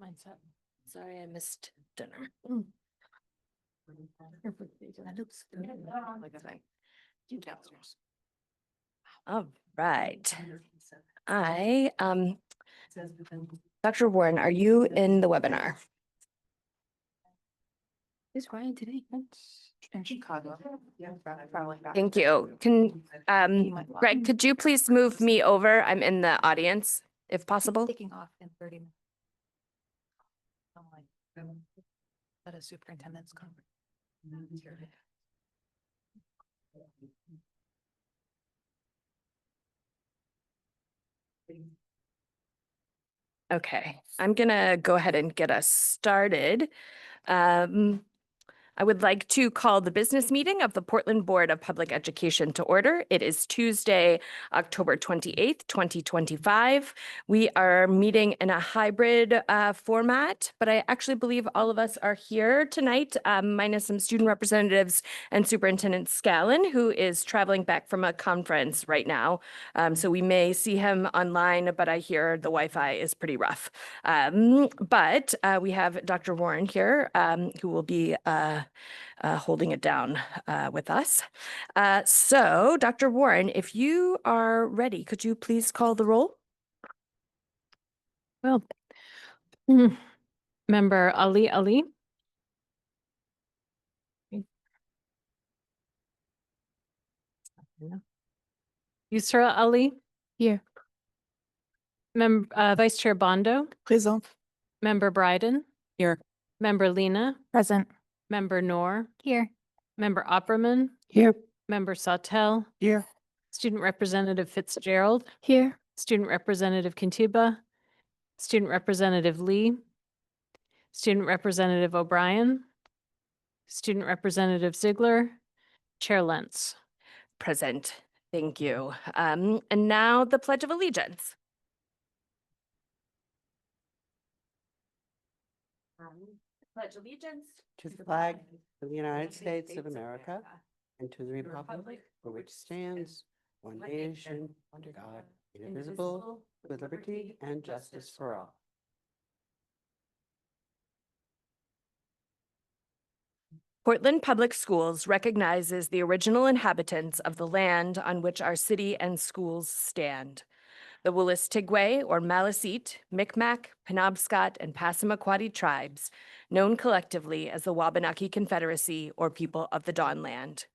Mine's up. Sorry, I missed dinner. That looks good. Like that. You downstairs. All right. Dr. Warren, are you in the webinar? Is Ryan today? In Chicago. Yeah, probably. Thank you. Greg, could you please move me over? I'm in the audience, if possible. Taking off in 30 minutes. At a superintendent's conference. Okay, I'm gonna go ahead and get us started. I would like to call the business meeting of the Portland Board of Public Education to order. It is Tuesday, October 28th, 2025. We are meeting in a hybrid format, but I actually believe all of us are here tonight, minus some student representatives and Superintendent Scallon, who is traveling back from a conference right now. So we may see him online, but I hear the Wi-Fi is pretty rough. But we have Dr. Warren here, who will be holding it down with us. So, Dr. Warren, if you are ready, could you please call the roll? Well, Member Ali. Yusra Ali. Here. Vice Chair Bondo. Présent. Member Bryden. Here. Member Lena. Present. Member Noor. Here. Member Opperman. Here. Member Sawtell. Here. Student Representative Fitzgerald. Here. Student Representative Kintuba. Student Representative Lee. Student Representative O'Brien. Student Representative Ziegler. Chair Lentz. Present. Thank you. And now the Pledge of Allegiance. Pledge allegiance to the flag of the United States of America and to the republic for which stands one nation, under God, indivisible, with liberty and justice for all. Portland Public Schools recognizes the original inhabitants of the land on which our city and schools stand. The Wolastoqey or Maliseet, Micmac, Penobscot, and Passamaquoddy tribes, known collectively as the Wabanaki Confederacy or People of the Dawnland.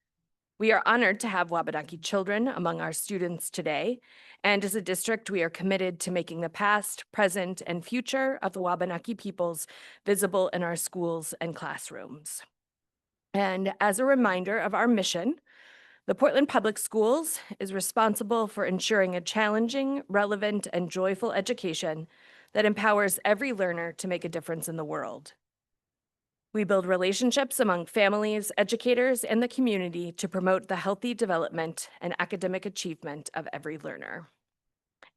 We are honored to have Wabanaki children among our students today, and as a district, we are committed to making the past, present, and future of the Wabanaki peoples visible in our schools and classrooms. And as a reminder of our mission, the Portland Public Schools is responsible for ensuring a challenging, relevant, and joyful education that empowers every learner to make a difference in the world. We build relationships among families, educators, and the community to promote the healthy development and academic achievement of every learner.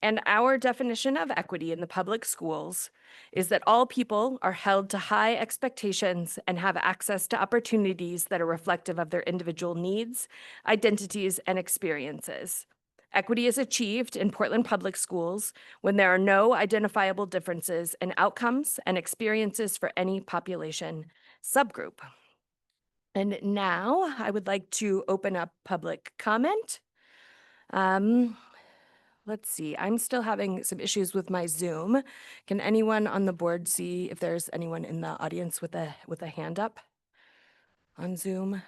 And our definition of equity in the public schools is that all people are held to high expectations and have access to opportunities that are reflective of their individual needs, identities, and experiences. Equity is achieved in Portland Public Schools when there are no identifiable differences in outcomes and experiences for any population subgroup. And now I would like to open up public comment. Let's see, I'm still having some issues with my Zoom. Can anyone on the board see if there's anyone in the audience with a hand up on Zoom?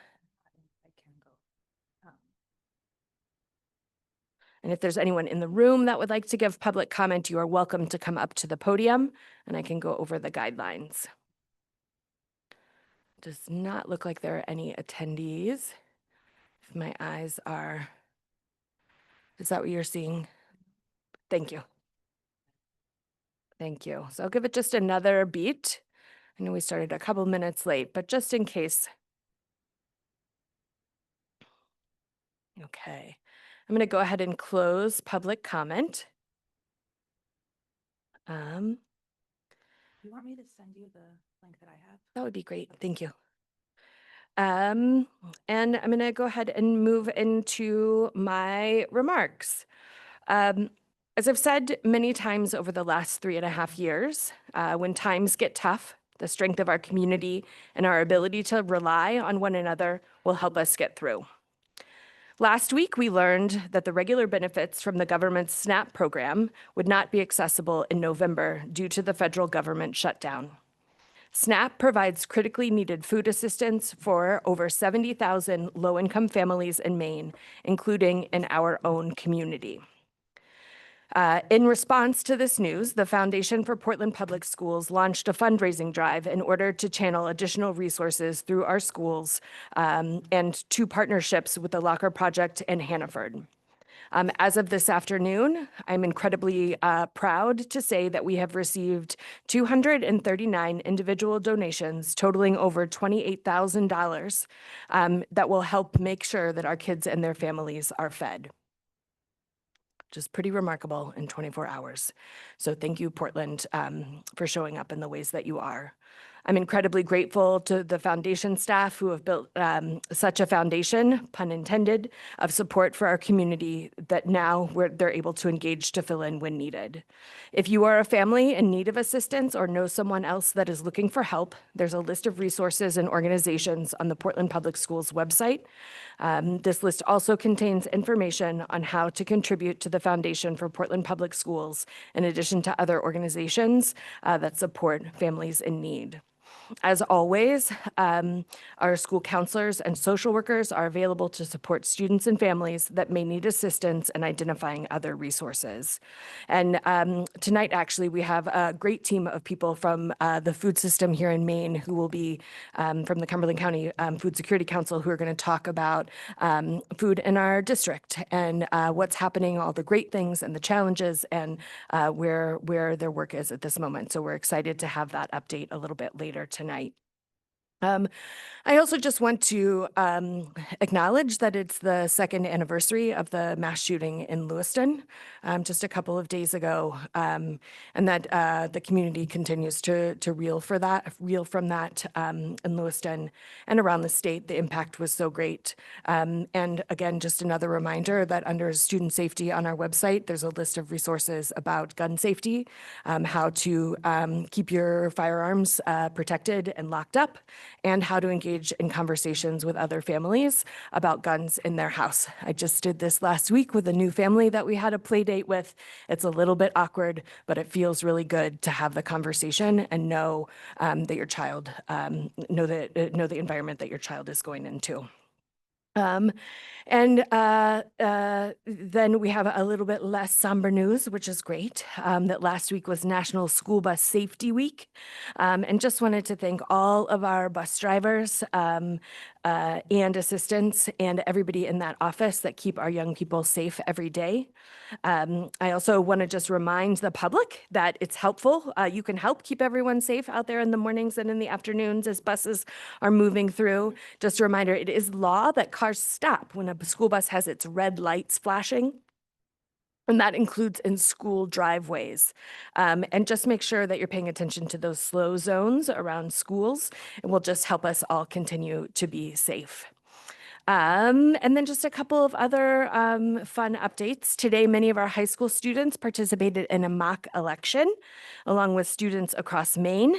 And if there's anyone in the room that would like to give public comment, you are welcome to come up to the podium and I can go over the guidelines. Does not look like there are any attendees. If my eyes are, is that what you're seeing? Thank you. Thank you. So I'll give it just another beat. I know we started a couple minutes late, but just in case. Okay. I'm going to go ahead and close public comment. You want me to send you the link that I have? That would be great. Thank you. And I'm going to go ahead and move into my remarks. As I've said many times over the last 3.5 years, when times get tough, the strength of our community and our ability to rely on one another will help us get through. Last week, we learned that the regular benefits from the government's SNAP program would not be accessible in November due to the federal government shutdown. SNAP provides critically needed food assistance for over 70,000 low-income families in Maine, including in our own community. In response to this news, the Foundation for Portland Public Schools launched a fundraising drive in order to channel additional resources through our schools and 2 partnerships with the Locker Project and Hannaford. As of this afternoon, I'm incredibly proud to say that we have received 239 individual donations totaling over $28,000 that will help make sure that our kids and their families are fed. Just pretty remarkable in 24 hours. So thank you, Portland, for showing up in the ways that you are. I'm incredibly grateful to the foundation staff who have built such a foundation, pun intended, of support for our community that now they're able to engage to fill in when needed. If you are a family in need of assistance or know someone else that is looking for help, there's a list of resources and organizations on the Portland Public Schools website. This list also contains information on how to contribute to the Foundation for Portland Public Schools, in addition to other organizations that support families in need. As always, our school counselors and social workers are available to support students and families that may need assistance in identifying other resources. And tonight, actually, we have a great team of people from the food system here in Maine who will be from the Cumberland County Food Security Council, who are going to talk about food in our district and what's happening, all the great things and the challenges, and where their work is at this moment. So we're excited to have that update a little bit later tonight. I also just want to acknowledge that it's the 2nd anniversary of the mass shooting in Lewiston just a couple of days ago, and that the community continues to reel from that in Lewiston and around the state. The impact was so great. And again, just another reminder that under student safety on our website, there's a list of resources about gun safety, how to keep your firearms protected and locked up, and how to engage in conversations with other families about guns in their house. I just did this last week with a new family that we had a play date with. It's a little bit awkward, but it feels really good to have the conversation and know that your child, know the environment that your child is going into. And then we have a little bit less somber news, which is great, that last week was National School Bus Safety Week. And just wanted to thank all of our bus drivers and assistants and everybody in that office that keep our young people safe every day. I also want to just remind the public that it's helpful. You can help keep everyone safe out there in the mornings and in the afternoons as buses are moving through. Just a reminder, it is law that cars stop when a school bus has its red lights flashing. And that includes in school driveways. And just make sure that you're paying attention to those slow zones around schools. It will just help us all continue to be safe. And then just a couple of other fun updates. Today, many of our high school students participated in a mock election, along with students across Maine.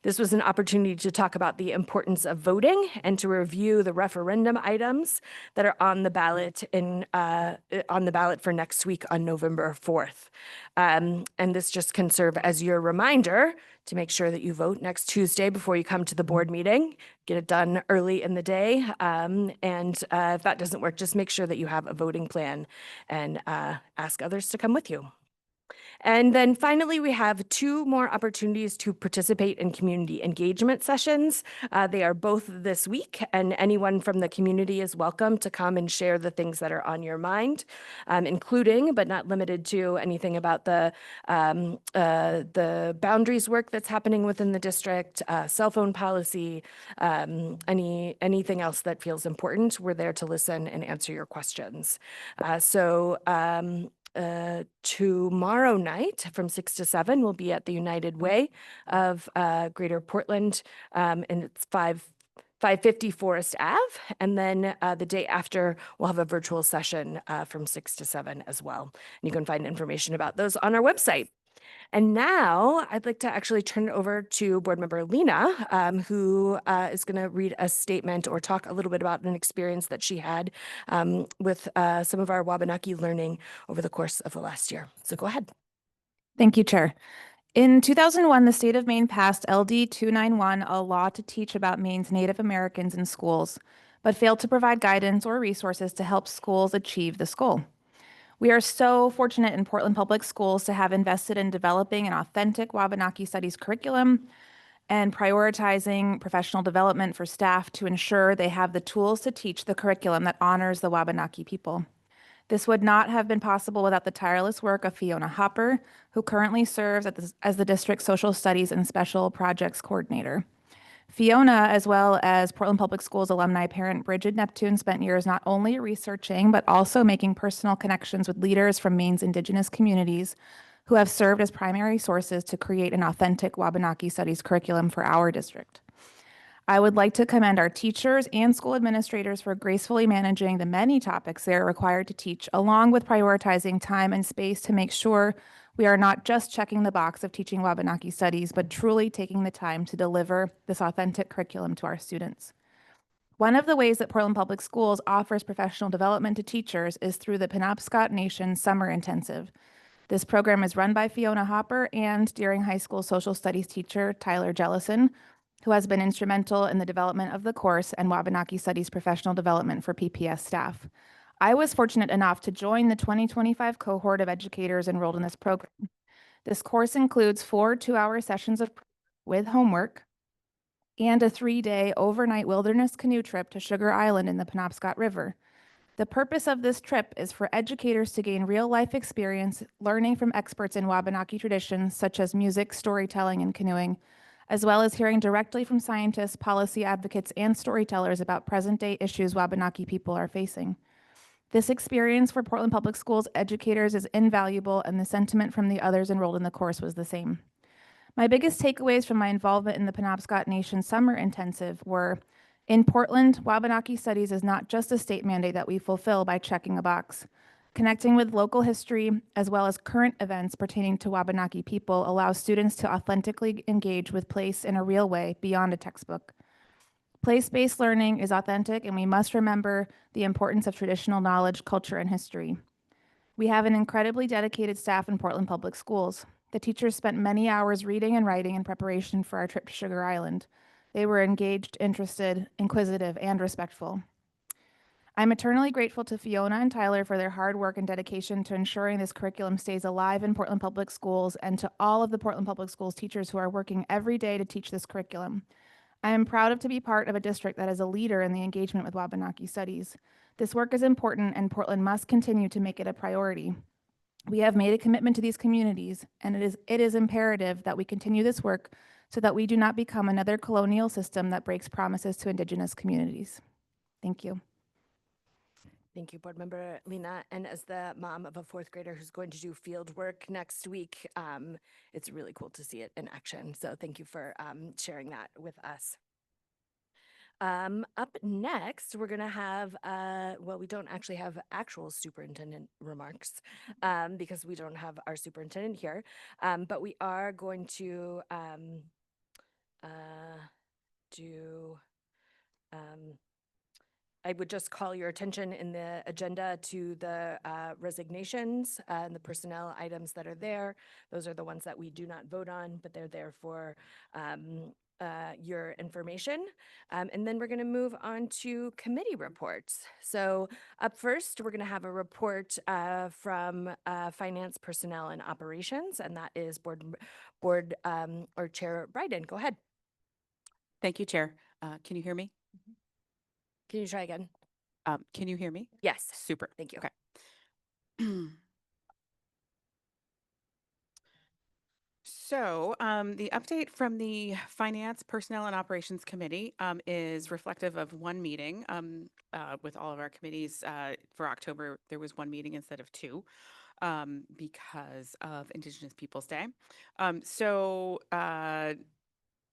This was an opportunity to talk about the importance of voting and to review the referendum items that are on the ballot for next week on November 4th. And this just can serve as your reminder to make sure that you vote next Tuesday before you come to the board meeting. Get it done early in the day. And if that doesn't work, just make sure that you have a voting plan and ask others to come with you. And then finally, we have 2 more opportunities to participate in community engagement sessions. They are both this week, and anyone from the community is welcome to come and share the things that are on your mind, including, but not limited to, anything about the boundaries work that's happening within the district, cell phone policy, anything else that feels important. We're there to listen and answer your questions. Tomorrow night from 6 to 7, we'll be at the United Way of Greater Portland, and it's 5 550 Forest Ave. And then the day after, we'll have a virtual session from 6 to 7 as well. And you can find information about those on our website. And now I'd like to actually turn it over to Board Member Lena, who is going to read a statement or talk a little bit about an experience that she had with some of our Wabanaki learning over the course of the last year. So go ahead. Thank you, Chair. In 2001, the state of Maine passed LD 291, a law to teach about Maine's Native Americans in schools, but failed to provide guidance or resources to help schools achieve this goal. We are so fortunate in Portland Public Schools to have invested in developing an authentic Wabanaki Studies curriculum and prioritizing professional development for staff to ensure they have the tools to teach the curriculum that honors the Wabanaki people. This would not have been possible without the tireless work of Fiona Hopper, who currently serves as the district's Social Studies and Special Projects Coordinator. Fiona, as well as Portland Public Schools alumni parent Bridget Neptune, spent years not only researching, but also making personal connections with leaders from Maine's Indigenous communities who have served as primary sources to create an authentic Wabanaki Studies curriculum for our district. I would like to commend our teachers and school administrators for gracefully managing the many topics they are required to teach, along with prioritizing time and space to make sure we are not just checking the box of teaching Wabanaki Studies, but truly taking the time to deliver this authentic curriculum to our students. One of the ways that Portland Public Schools offers professional development to teachers is through the Penobscot Nation Summer Intensive. This program is run by Fiona Hopper and Deering High School social studies teacher Tyler Jellison, who has been instrumental in the development of the course and Wabanaki Studies professional development for PPS staff. I was fortunate enough to join the 2025 cohort of educators enrolled in this program. This course includes 4 two-hour sessions with homework and a 3-day overnight wilderness canoe trip to Sugar Island in the Penobscot River. The purpose of this trip is for educators to gain real-life experience learning from experts in Wabanaki traditions such as music, storytelling, and canoeing, as well as hearing directly from scientists, policy advocates, and storytellers about present-day issues Wabanaki people are facing. This experience for Portland Public Schools educators is invaluable, and the sentiment from the others enrolled in the course was the same. My biggest takeaways from my involvement in the Penobscot Nation Summer Intensive were, in Portland, Wabanaki Studies is not just a state mandate that we fulfill by checking a box. Connecting with local history, as well as current events pertaining to Wabanaki people, allows students to authentically engage with place in a real way beyond a textbook. Place-based learning is authentic, and we must remember the importance of traditional knowledge, culture, and history. We have an incredibly dedicated staff in Portland Public Schools. The teachers spent many hours reading and writing in preparation for our trip to Sugar Island. They were engaged, interested, inquisitive, and respectful. I'm eternally grateful to Fiona and Tyler for their hard work and dedication to ensuring this curriculum stays alive in Portland Public Schools, and to all of the Portland Public Schools teachers who are working every day to teach this curriculum. I am proud to be part of a district that is a leader in the engagement with Wabanaki Studies. This work is important, and Portland must continue to make it a priority. We have made a commitment to these communities, and it is imperative that we continue this work so that we do not become another colonial system that breaks promises to Indigenous communities. Thank you. Thank you, Board Member Lena. And as the mom of a 4th grader who's going to do field work next week, it's really cool to see it in action. So thank you for sharing that with us. Up next, we're going to have, well, we don't actually have actual superintendent remarks because we don't have our superintendent here, but we are going to do I would just call your attention in the agenda to the resignations and the personnel items that are there. Those are the ones that we do not vote on, but they're there for your information. And then we're going to move on to committee reports. So up first, we're going to have a report from Finance, Personnel, and Operations, and that is Board or Chair Bryden. Go ahead. Thank you, Chair. Can you hear me? Can you try again? Can you hear me? Yes. Super. Thank you. Okay. So the update from the Finance, Personnel, and Operations Committee is reflective of one meeting with all of our committees. For October, there was one meeting instead of 2 because of Indigenous Peoples Day.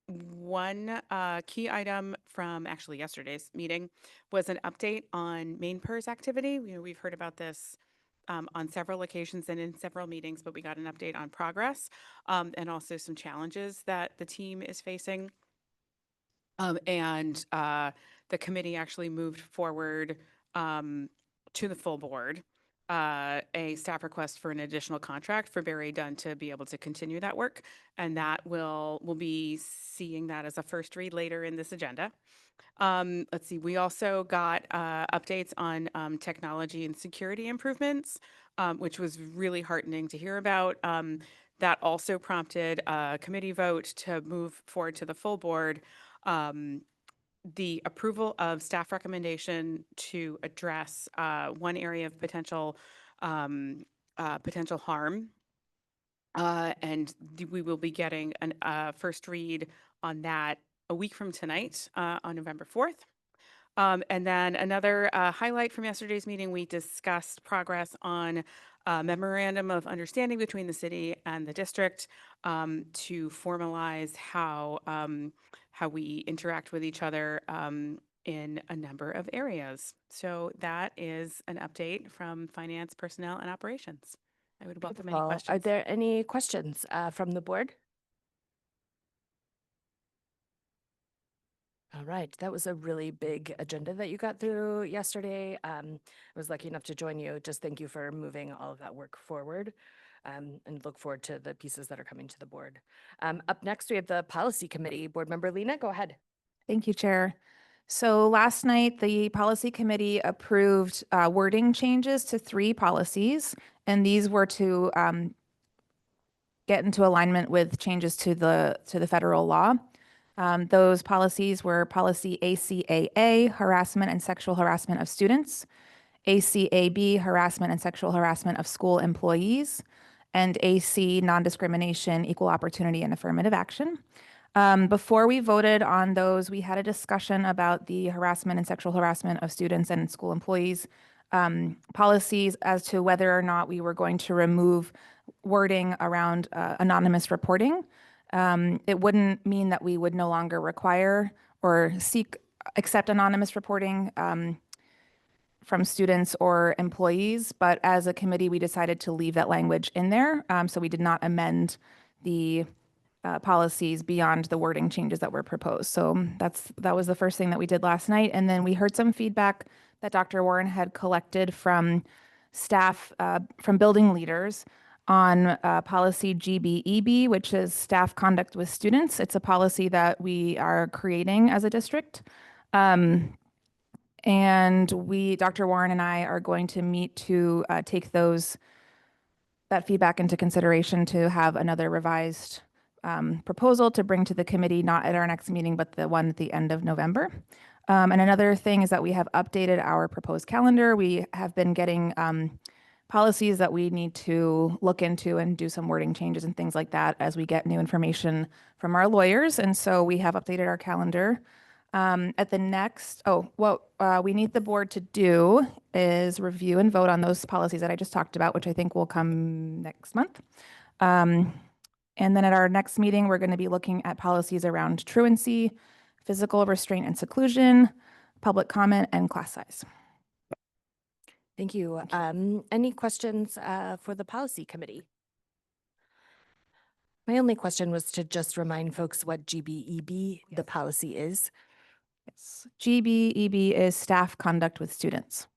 One key item from actually yesterday's meeting was an update on main PERS activity. We've heard about this on several occasions and in several meetings, but we got an update on progress and also some challenges that the team is facing. The committee actually moved forward to the full board a staff request for an additional contract for Barry Dunn to be able to continue that work. And that we'll be seeing that as a first read later in this agenda. Let's see, we also got updates on technology and security improvements, which was really heartening to hear about. That also prompted a committee vote to move forward to the full board. The approval of staff recommendation to address one area of potential harm. We will be getting a first read on that a week from tonight on November 4th. And then another highlight from yesterday's meeting, we discussed progress on a memorandum of understanding between the city and the district to formalize how we interact with each other in a number of areas. So that is an update from finance, personnel, and operations. I would welcome any Beautiful. questions. Are there any questions from the board? All right, that was a really big agenda that you got through yesterday. I was lucky enough to join you. Just thank you for moving all of that work forward and look forward to the pieces that are coming to the board. Up next, we have the policy committee. Board member Lena, go ahead. Thank you, Chair. So last night, the policy committee approved wording changes to 3 policies, and these were to get into alignment with changes to the federal law. Those policies were policy ACAA, harassment and sexual harassment of students, ACAB, harassment and sexual harassment of school employees, and AC, non-discrimination, equal opportunity, and affirmative action. Before we voted on those, we had a discussion about the harassment and sexual harassment of students and school employees policies as to whether or not we were going to remove wording around anonymous reporting. It wouldn't mean that we would no longer require or accept anonymous reporting from students or employees, but as a committee, we decided to leave that language in there. So we did not amend the policies beyond the wording changes that were proposed. So that was the first thing that we did last night. And then we heard some feedback that Dr. Warren had collected from staff, from building leaders on policy GBEB, which is staff conduct with students. It's a policy that we are creating as a district. And Dr. Warren and I are going to meet to take that feedback into consideration to have another revised proposal to bring to the committee, not at our next meeting, but the one at the end of November. And another thing is that we have updated our proposed calendar. We have been getting policies that we need to look into and do some wording changes and things like that as we get new information from our lawyers. And so we have updated our calendar. At the next, what we need the board to do is review and vote on those policies that I just talked about, which I think will come next month. And then at our next meeting, we're going to be looking at policies around truancy, physical restraint and seclusion, public comment, and class size. Thank you. Any questions for the policy committee? My only question was to just remind folks what GBEB, the policy is. Yes. GBEB is staff conduct with students.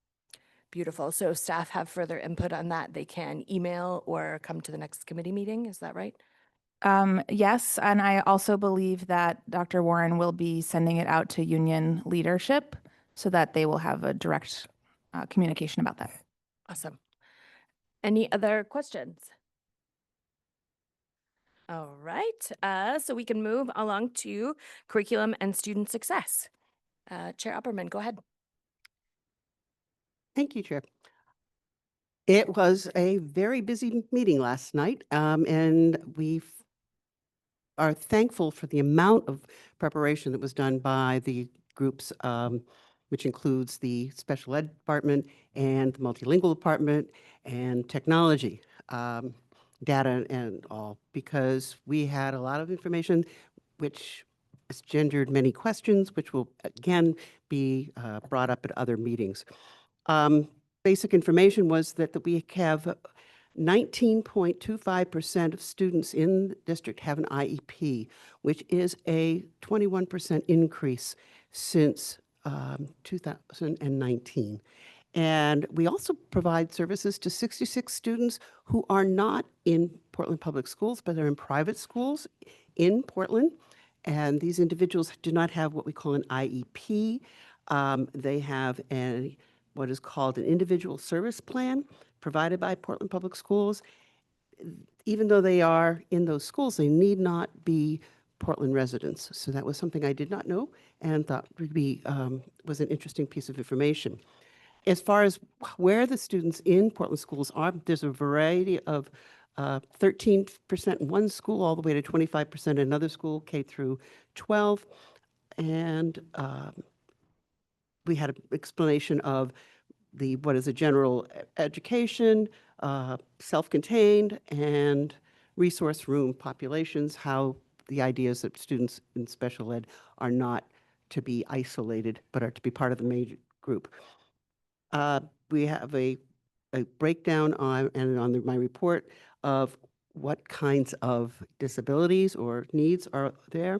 Beautiful. So if staff have further input on that, they can email or come to the next committee meeting. Is that right? Yes, and I also believe that Dr. Warren will be sending it out to union leadership so that they will have a direct communication about that. Awesome. Any other questions? All right. So we can move along to curriculum and student success. Chair Opperman, go ahead. Thank you, Chair. It was a very busy meeting last night, and we are thankful for the amount of preparation that was done by the groups, which includes the special ed department and the multilingual department and technology, data and all, because we had a lot of information which it's gendered many questions, which will again be brought up at other meetings. Basic information was that we have 19.25% of students in the district have an IEP, which is a 21% increase since 2019. And we also provide services to 66 students who are not in Portland Public Schools, but are in private schools in Portland. And these individuals do not have what we call an IEP. They have what is called an individual service plan provided by Portland Public Schools. Even though they are in those schools, they need not be Portland residents. So that was something I did not know and thought would be was an interesting piece of information. As far as where the students in Portland schools are, there's a variety of 13% in one school all the way to 25% in another school, K through 12. And we had an explanation of what is a general education, self-contained, and resource room populations, how the ideas that students in special ed are not to be isolated, but are to be part of the major group. We have a breakdown on my report of what kinds of disabilities or needs are there.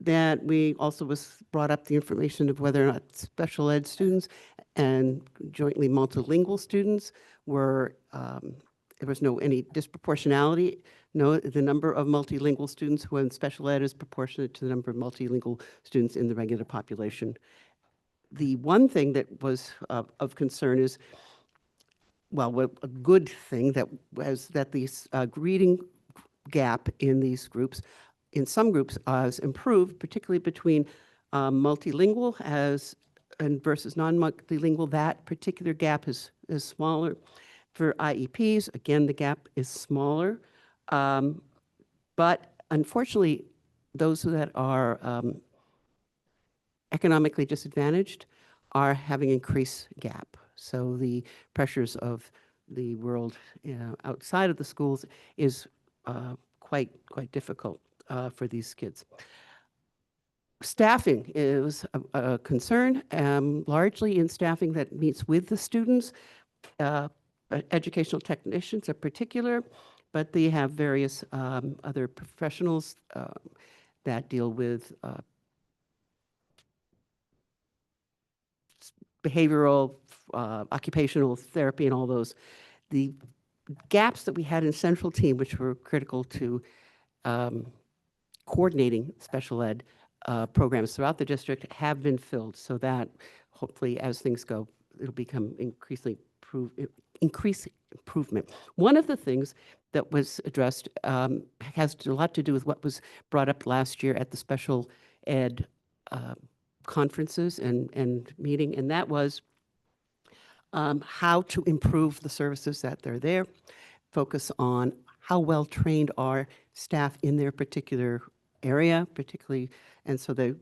That we also was brought up the information of whether or not special ed students and jointly multilingual students were, there was no any disproportionality. No, the number of multilingual students who are in special ed is proportionate to the number of multilingual students in the regular population. The one thing that was of concern is, well, a good thing that was that the reading gap in these groups, in some groups, has improved, particularly between multilingual versus non-multilingual. That particular gap is smaller. For IEPs, again, the gap is smaller. But unfortunately, those that are economically disadvantaged are having increased gap. So the pressures of the world outside of the schools is quite difficult for these kids. Staffing is a concern, largely in staffing that meets with the students. Educational technicians are particular, but they have various other professionals that deal with behavioral, occupational therapy, and all those. The gaps that we had in central team, which were critical to coordinating special ed programs throughout the district, have been filled, so that hopefully as things go, it'll become increase improvement. One of the things that was addressed has a lot to do with what was brought up last year at the special ed conferences and meeting, and that was how to improve the services that are there, focus on how well trained are staff in their particular area, particularly, and so the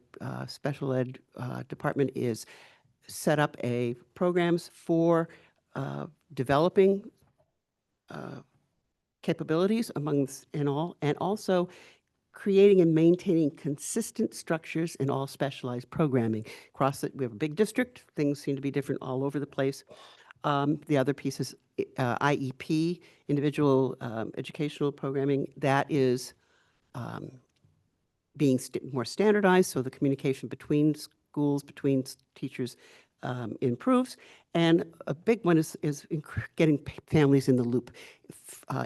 special ed department is set up programs for developing capabilities amongst and also creating and maintaining consistent structures in all specialized programming. We have a big district, things seem to be different all over the place. The other piece is IEP, individual educational programming, that is being more standardized, so the communication between schools, between teachers improves. And a big one is getting families in the loop,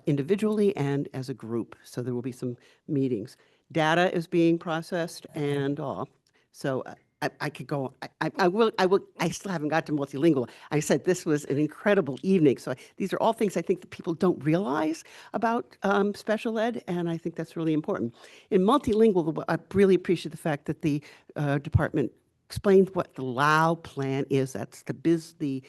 individually and as a group. So there will be some meetings. Data is being processed and all. So I could go, I will, I still haven't got to multilingual. I said this was an incredible evening. So these are all things I think that people don't realize about special ed, and I think that's really important. In multilingual, I really appreciate the fact that the department explained what the LAO plan is. That's the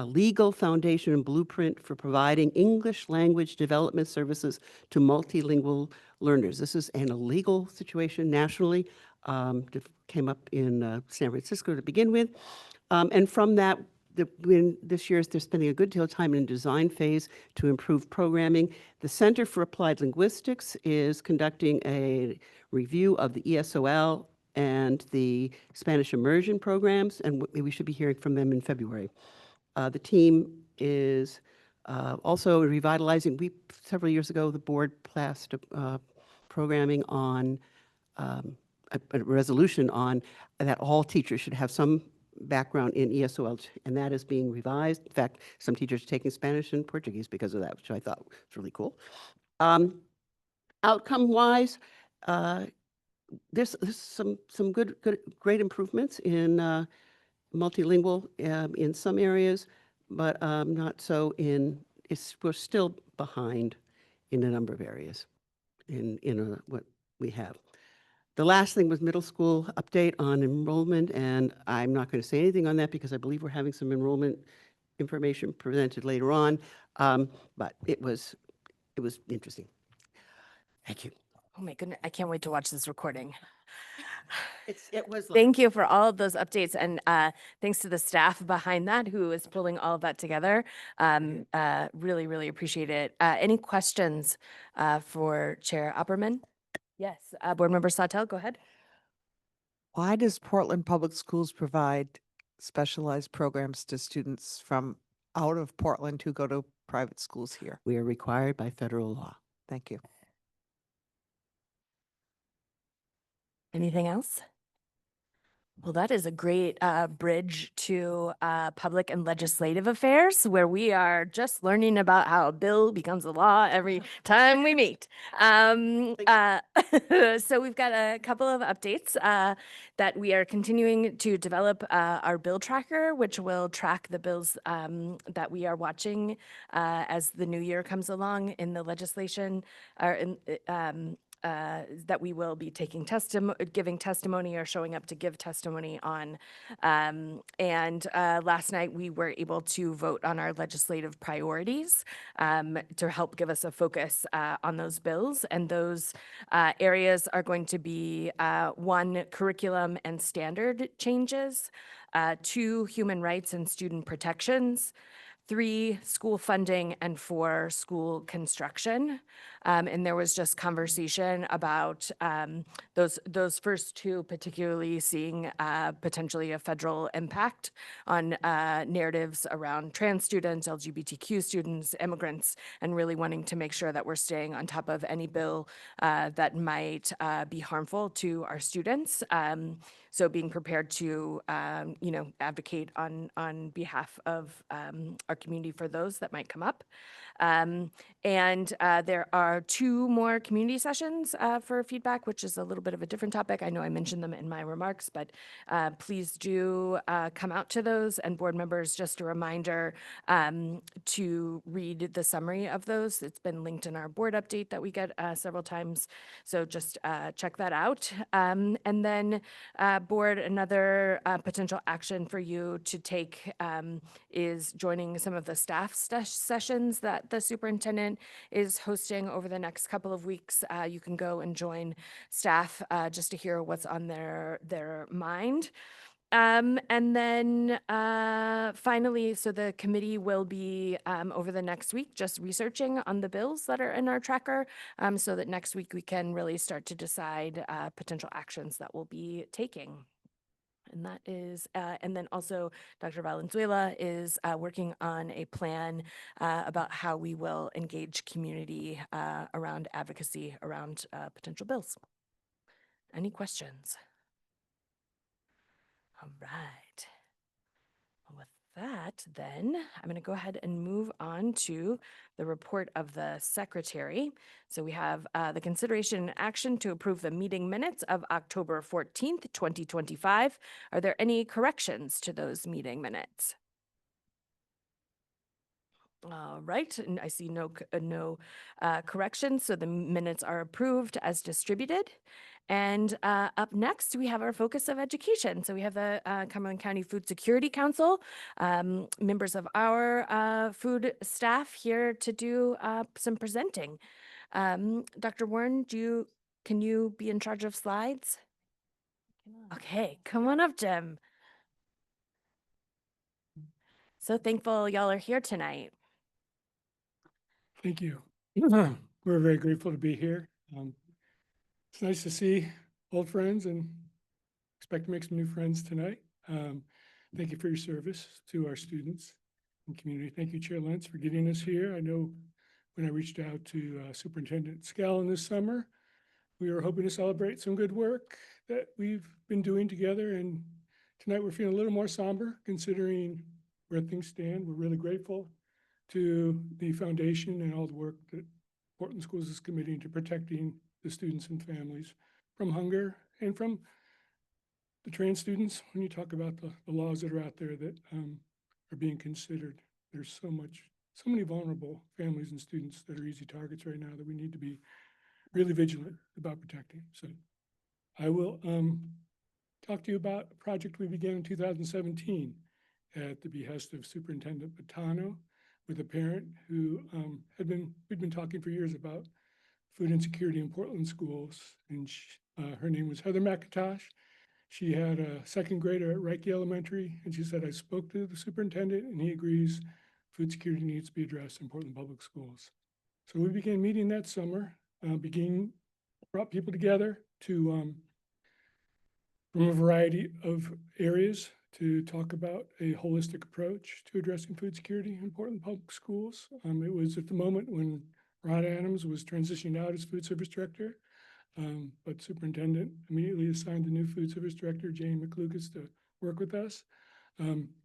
legal foundation and blueprint for providing English language development services to multilingual learners. This is an illegal situation nationally. Came up in San Francisco to begin with. And from that, this year they're spending a good deal of time in design phase to improve programming. The Center for Applied Linguistics is conducting a review of the ESOL and the Spanish immersion programs, and we should be hearing from them in February. The team is also revitalizing. Several years ago, the board passed programming on a resolution on that all teachers should have some background in ESOL, and that is being revised. In fact, some teachers are taking Spanish and Portuguese because of that, which I thought was really cool. Outcome-wise, there's some great improvements in multilingual in some areas, but not so in. We're still behind in a number of areas in what we have. The last thing was middle school update on enrollment, and I'm not going to say anything on that because I believe we're having some enrollment information presented later on, but it was interesting. Thank you. Oh my goodness, I can't wait to watch this recording. It was. Thank you for all of those updates, and thanks to the staff behind that who is pulling all of that together. Really, really appreciate it. Any questions for Chair Opperman? Yes, Board Member Sawtelle, go ahead. Why does Portland Public Schools provide specialized programs to students from out of Portland who go to private schools here? We are required by federal law. Thank you. Anything else? Well, that is a great bridge to public and legislative affairs, where we are just learning about how a bill becomes a law every time we meet. So we've got a couple of updates that we are continuing to develop our bill tracker, which will track the bills that we are watching as the new year comes along in the legislation, or in that we will be taking giving testimony or showing up to give testimony on. Last night we were able to vote on our legislative priorities to help give us a focus on those bills. And those areas are going to be 1, curriculum and standard changes, 2, human rights and student protections, 3, school funding, and 4, school construction. And there was just conversation about those first 2, particularly seeing potentially a federal impact on narratives around trans students, LGBTQ students, immigrants, and really wanting to make sure that we're staying on top of any bill that might be harmful to our students. So being prepared to, advocate on behalf of our community for those that might come up. There are 2 more community sessions for feedback, which is a little bit of a different topic. I know I mentioned them in my remarks, but please do come out to those. And board members, just a reminder to read the summary of those. It's been linked in our board update that we get several times. So just check that out. And then board, another potential action for you to take is joining some of the staff sessions that the superintendent is hosting over the next couple of weeks. You can go and join staff just to hear what's on their mind. And then finally, so the committee will be over the next week just researching on the bills that are in our tracker, so that next week we can really start to decide potential actions that we'll be taking. And that is, and then also Dr. Valenzuela is working on a plan about how we will engage community around advocacy around potential bills. Any questions? All right. With that, then I'm going to go ahead and move on to the report of the secretary. So we have the consideration and action to approve the meeting minutes of October 14th, 2025. Are there any corrections to those meeting minutes? All right, and I see no corrections, so the minutes are approved as distributed. And up next, we have our focus of education. So we have the Cumberland County Food Security Council, members of our food staff here to do some presenting. Dr. Warren, can you be in charge of slides? Okay, come on up, Jim. So thankful y'all are here tonight. Thank you. We're very grateful to be here. It's nice to see old friends and expect to make some new friends tonight. Thank you for your service to our students and community. Thank you, Chair Lentz, for getting us here. I know when I reached out to Superintendent Scallon this summer, we were hoping to celebrate some good work that we've been doing together. And tonight we're feeling a little more somber considering where things stand. We're really grateful to the foundation and all the work that Portland Schools is committing to protecting the students and families from hunger and from the trans students. When you talk about the laws that are out there that are being considered, there's so many vulnerable families and students that are easy targets right now that we need to be really vigilant about protecting. So I will talk to you about a project we began in 2017 at the behest of Superintendent Bottano with a parent who we'd been talking for years about food insecurity in Portland schools. And her name was Heather McIntosh. She had a second grader at Reich Elementary, and she said, I spoke to the superintendent and he agrees food security needs to be addressed in Portland Public Schools. So we began meeting that summer, brought people together to from a variety of areas to talk about a holistic approach to addressing food security in Portland Public Schools. It was at the moment when Ron Adams was transitioning out as food service director, but superintendent immediately assigned the new food service director, Jane McLucas, to work with us.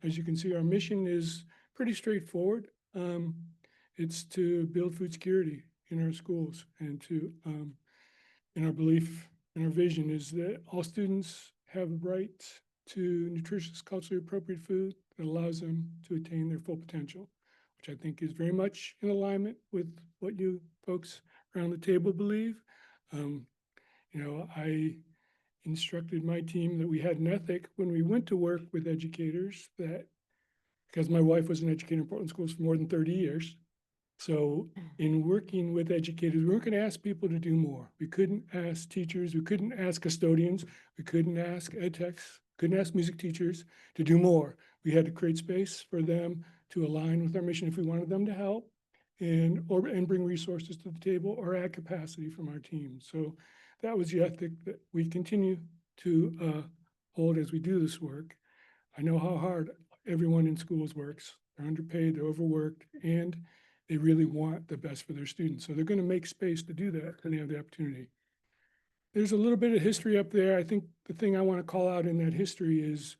As you can see, our mission is pretty straightforward. It's to build food security in our schools, and in our belief and our vision is that all students have the right to nutritious, culturally appropriate food that allows them to attain their full potential, which I think is very much in alignment with what you folks around the table believe. I instructed my team that we had an ethic when we went to work with educators that, because my wife was an educator in Portland schools for more than 30 years. So in working with educators, we weren't going to ask people to do more. We couldn't ask teachers, we couldn't ask custodians, we couldn't ask ed techs, couldn't ask music teachers to do more. We had to create space for them to align with our mission if we wanted them to help and bring resources to the table or add capacity from our team. So that was the ethic that we continue to hold as we do this work. I know how hard everyone in schools works. They're underpaid, they're overworked, and they really want the best for their students. So they're going to make space to do that when they have the opportunity. There's a little bit of history up there. I think the thing I want to call out in that history is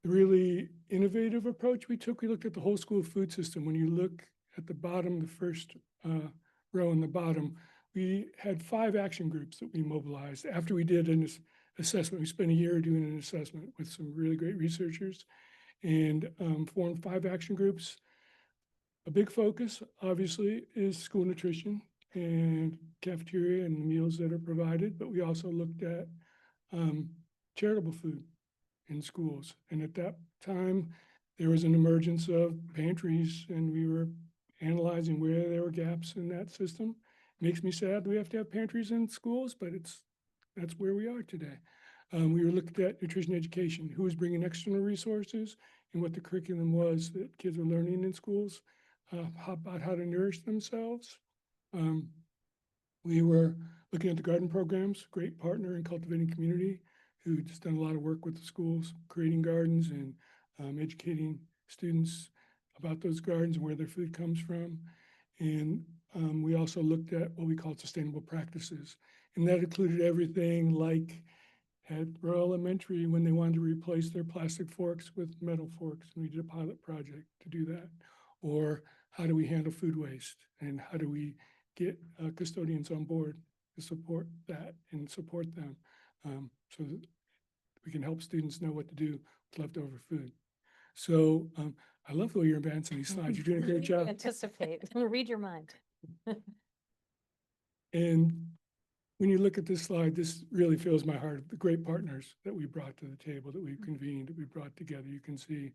the really innovative approach we took. We looked at the whole school food system. When you look at the bottom, the first row in the bottom, we had 5 action groups that we mobilized after we did an assessment. We spent a year doing an assessment with some really great researchers and formed 5 action groups. A big focus, obviously, is school nutrition and cafeteria and the meals that are provided, but we also looked at charitable food in schools. And at that time, there was an emergence of pantries, and we were analyzing where there were gaps in that system. Makes me sad that we have to have pantries in schools, but that's where we are today. We were looking at nutrition education, who was bringing external resources and what the curriculum was that kids are learning in schools. About how to nourish themselves. We were looking at the garden programs, great partner in cultivating community, who just done a lot of work with the schools, creating gardens and educating students about those gardens and where their food comes from. And we also looked at what we call sustainable practices. And that included everything like at Royal Elementary when they wanted to replace their plastic forks with metal forks. And we did a pilot project to do that. Or how do we handle food waste, and how do we get custodians on board to support that and support them so that we can help students know what to do with leftover food. So I love the way you're advancing these slides. You're doing a great job. Anticipate, read your mind. And when you look at this slide, this really fills my heart. The great partners that we brought to the table, that we've convened, that we brought together. You can see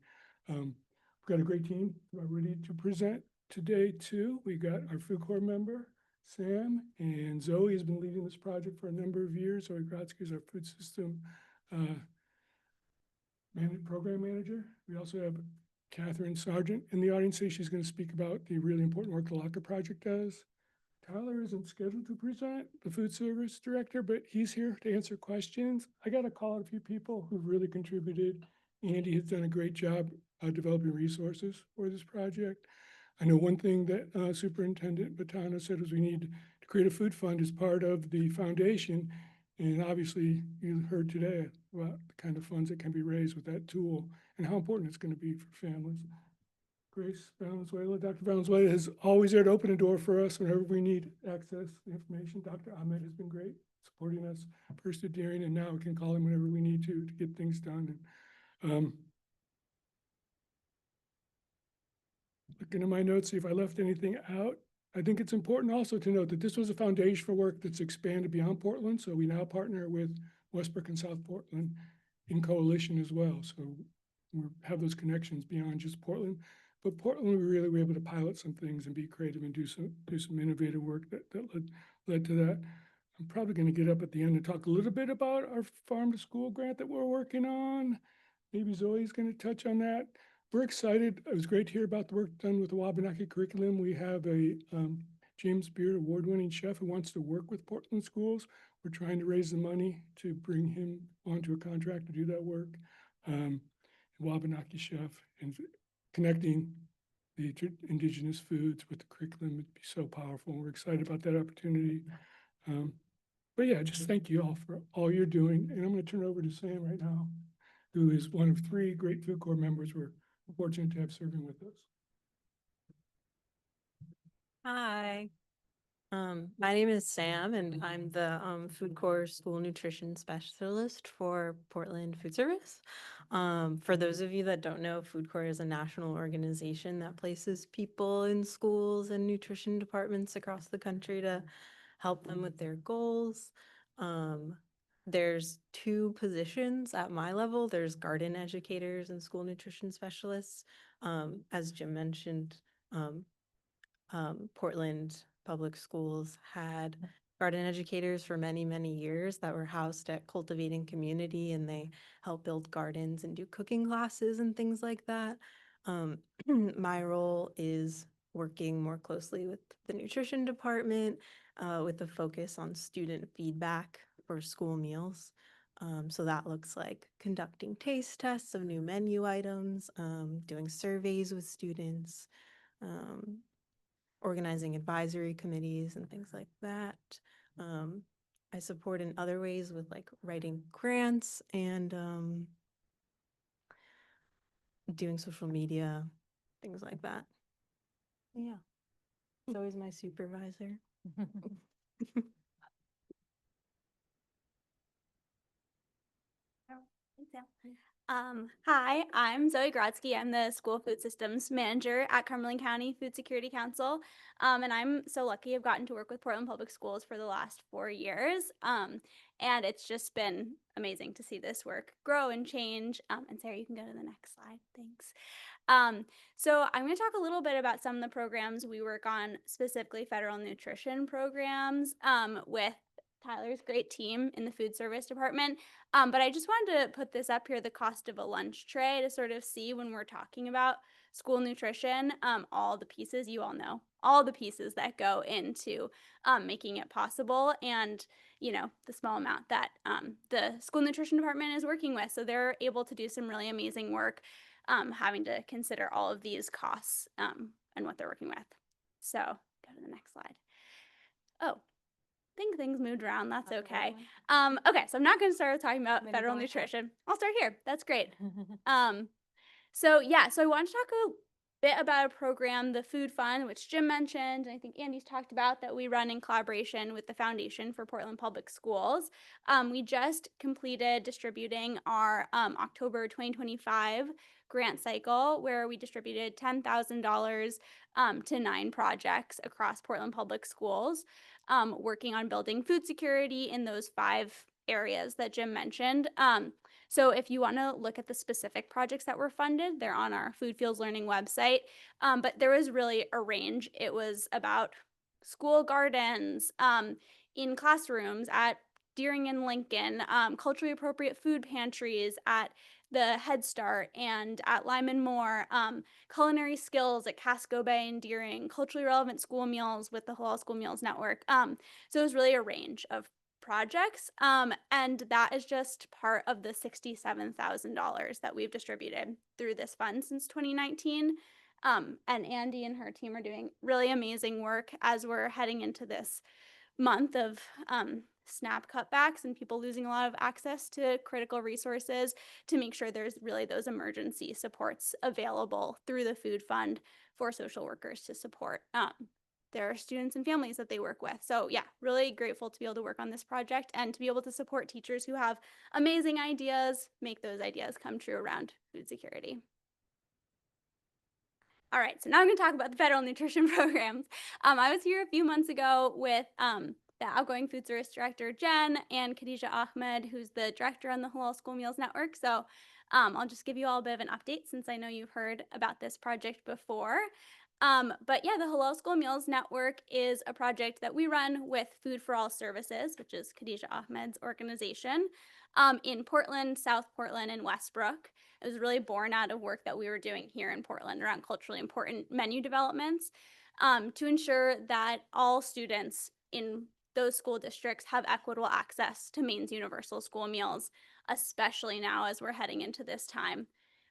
we've got a great team ready to present today too. We got our food corps member, Sam, and Zoe has been leading this project for a number of years. Zoe Grotsky is our food system program manager. We also have Catherine Sargent in the audience today. She's going to speak about the really important work the Locker Project does. Tyler isn't scheduled to present, the food service director, but he's here to answer questions. I got to call out a few people who've really contributed. Andy has done a great job developing resources for this project. I know one thing that Superintendent Batano said was we need to create a food fund as part of the foundation. And obviously you heard today about the kind of funds that can be raised with that tool and how important it's going to be for families. Grace Valenzuela, Dr. Valenzuela is always there to open a door for us whenever we need access to information. Dr. Ahmed has been great supporting us, persevering, and now we can call him whenever we need to get things done. And, looking at my notes, see if I left anything out. I think it's important also to note that this was a foundation for work that's expanded beyond Portland. So we now partner with Westbrook and South Portland in coalition as well. So we have those connections beyond just Portland. But Portland, we really were able to pilot some things and be creative and do some innovative work that led to that. I'm probably going to get up at the end and talk a little bit about our farm to school grant that we're working on. Maybe Zoe's going to touch on that. We're excited. It was great to hear about the work done with the Wabanaki curriculum. We have a James Beard award-winning chef who wants to work with Portland schools. We're trying to raise the money to bring him onto a contract to do that work. Wabanaki chef, and connecting the indigenous foods with the curriculum would be so powerful. We're excited about that opportunity. But yeah, just thank you all for all you're doing. And I'm going to turn it over to Sam right now, who is one of 3 great Food Corps members we're fortunate to have serving with us. Hi. My name is Sam, and I'm the Food Corps School Nutrition Specialist for Portland Food Service. For those of you that don't know, Food Corps is a national organization that places people in schools and nutrition departments across the country to help them with their goals. There's 2 positions at my level. There's garden educators and school nutrition specialists. As Jim mentioned, Portland Public Schools had garden educators for many, many years that were housed at Cultivating Community, and they help build gardens and do cooking classes and things like that. My role is working more closely with the nutrition department with a focus on student feedback for school meals. So that looks like conducting taste tests of new menu items, doing surveys with students, organizing advisory committees and things like that. I support in other ways with like writing grants and doing social media, things like that. Yeah. Zoe's my supervisor. Hi, I'm Zoe Grodsky. I'm the School Food Systems Manager at Cumberland County Food Security Council. And I'm so lucky I've gotten to work with Portland Public Schools for the last 4 years. And it's just been amazing to see this work grow and change. And Sarah, you can go to the next slide. Thanks. So I'm going to talk a little bit about some of the programs we work on, specifically federal nutrition programs with Tyler's great team in the food service department. But I just wanted to put this up here, the cost of a lunch tray, to sort of see when we're talking about school nutrition, all the pieces, you all know, all the pieces that go into making it possible, and, you know, the small amount that the school nutrition department is working with. So they're able to do some really amazing work, having to consider all of these costs and what they're working with. So go to the next slide. Oh, I think things moved around. That's okay. Okay, so I'm not going to start talking about federal nutrition. I'll start here. That's great. So I want to talk a bit about a program, the Food Fund, which Jim mentioned, and I think Andy's talked about, that we run in collaboration with the Foundation for Portland Public Schools. We just completed distributing our October 2025 grant cycle, where we distributed $10,000 to 9 projects across Portland Public Schools, working on building food security in those 5 areas that Jim mentioned. So if you want to look at the specific projects that were funded, they're on our Food Fields Learning website. But there was really a range. It was about school gardens, in classrooms, at Deering and Lincoln, culturally appropriate food pantries at the Head Start and at Lyman Moore, culinary skills at Casco Bay and Deering, culturally relevant school meals with the Halal School Meals Network. So it was really a range of projects, and that is just part of the $67,000 that we've distributed through this fund since 2019. And Andy and her team are doing really amazing work as we're heading into this month of SNAP cutbacks and people losing a lot of access to critical resources, to make sure there's really those emergency supports available through the food fund for social workers to support their students and families that they work with. So yeah, really grateful to be able to work on this project and to be able to support teachers who have amazing ideas, make those ideas come true around food security. All right, so now I'm going to talk about the federal nutrition programs. I was here a few months ago with the outgoing food service director, Jen, and Khadija Ahmed, who's the director on the Halal School Meals Network. So I'll just give you all a bit of an update since I know you've heard about this project before. But yeah, the Halal School Meals Network is a project that we run with Food for All Services, which is Khadija Ahmed's organization, in Portland, South Portland, and Westbrook. It was really born out of work that we were doing here in Portland around culturally important menu developments to ensure that all students in those school districts have equitable access to Maine's universal school meals, especially now as we're heading into this time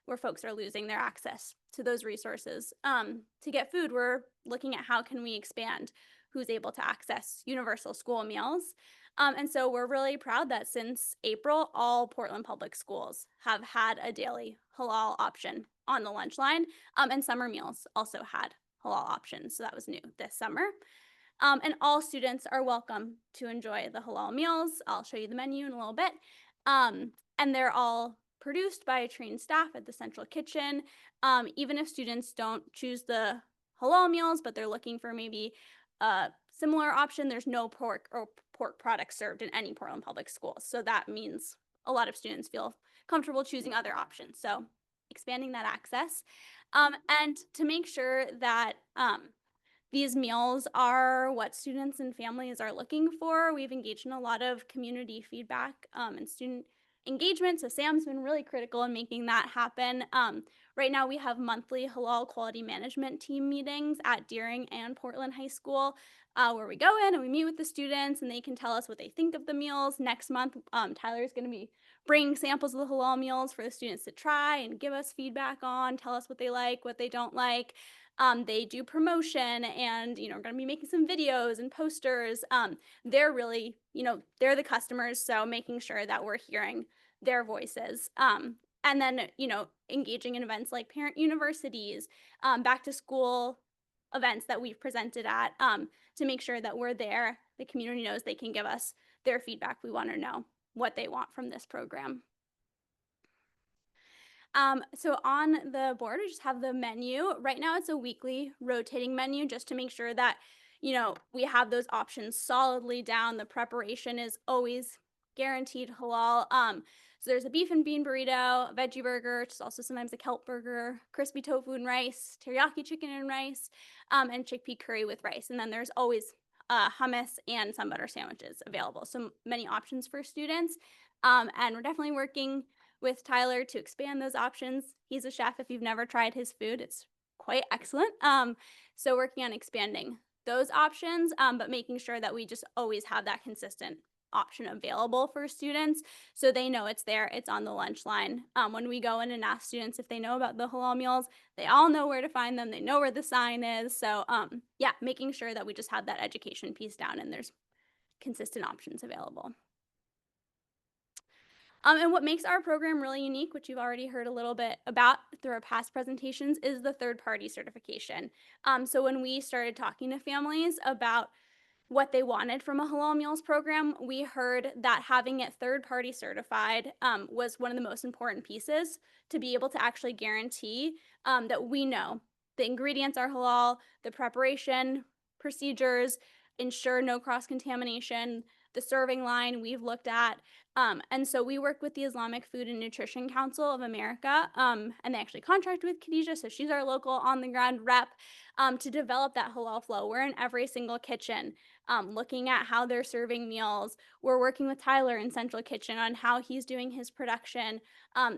where folks are losing their access to those resources. To get food, we're looking at how can we expand who's able to access universal school meals. And so we're really proud that since April, all Portland public schools have had a daily halal option on the lunch line, and summer meals also had halal options. So that was new this summer. And all students are welcome to enjoy the halal meals. I'll show you the menu in a little bit. And they're all produced by trained staff at the central kitchen. Even if students don't choose the halal meals, but they're looking for maybe a similar option, there's no pork or pork products served in any Portland public schools. So that means a lot of students feel comfortable choosing other options. So expanding that access. And to make sure that these meals are what students and families are looking for, we've engaged in a lot of community feedback and student engagement. So Sam's been really critical in making that happen. Right now we have monthly halal quality management team meetings at Deering and Portland High School, where we go in and we meet with the students and they can tell us what they think of the meals. Next month, Tyler is going to be bringing samples of the halal meals for the students to try and give us feedback on, tell us what they like, what they don't like. They do promotion and, we're going to be making some videos and posters. They're really, they're the customers. So making sure that we're hearing their voices. And then, engaging in events like parent universities, back to school events that we've presented at, to make sure that we're there. The community knows they can give us their feedback. We want to know what they want from this program. So on the board, we just have the menu. Right now it's a weekly rotating menu just to make sure that, we have those options solidly down. The preparation is always guaranteed halal. So there's a beef and bean burrito, a veggie burger, which is also sometimes a kelp burger, crispy tofu and rice, teriyaki chicken and rice, and chickpea curry with rice. And then there's always hummus and sun butter sandwiches available. So many options for students. And we're definitely working with Tyler to expand those options. He's a chef. If you've never tried his food, it's quite excellent. So working on expanding those options, but making sure that we just always have that consistent option available for students so they know it's there, it's on the lunch line. When we go in and ask students if they know about the halal meals, they all know where to find them, they know where the sign is. So yeah, making sure that we just have that education piece down and there's consistent options available. And what makes our program really unique, which you've already heard a little bit about through our past presentations, is the third-party certification. So when we started talking to families about what they wanted from a halal meals program, we heard that having it third-party certified was one of the most important pieces to be able to actually guarantee that we know the ingredients are halal, the preparation procedures ensure no cross-contamination, the serving line we've looked at. And so we work with the Islamic Food and Nutrition Council of America, and they actually contract with Khadijah, so she's our local on-the-ground rep, to develop that halal flow. We're in every single kitchen, looking at how they're serving meals. We're working with Tyler in Central Kitchen on how he's doing his production.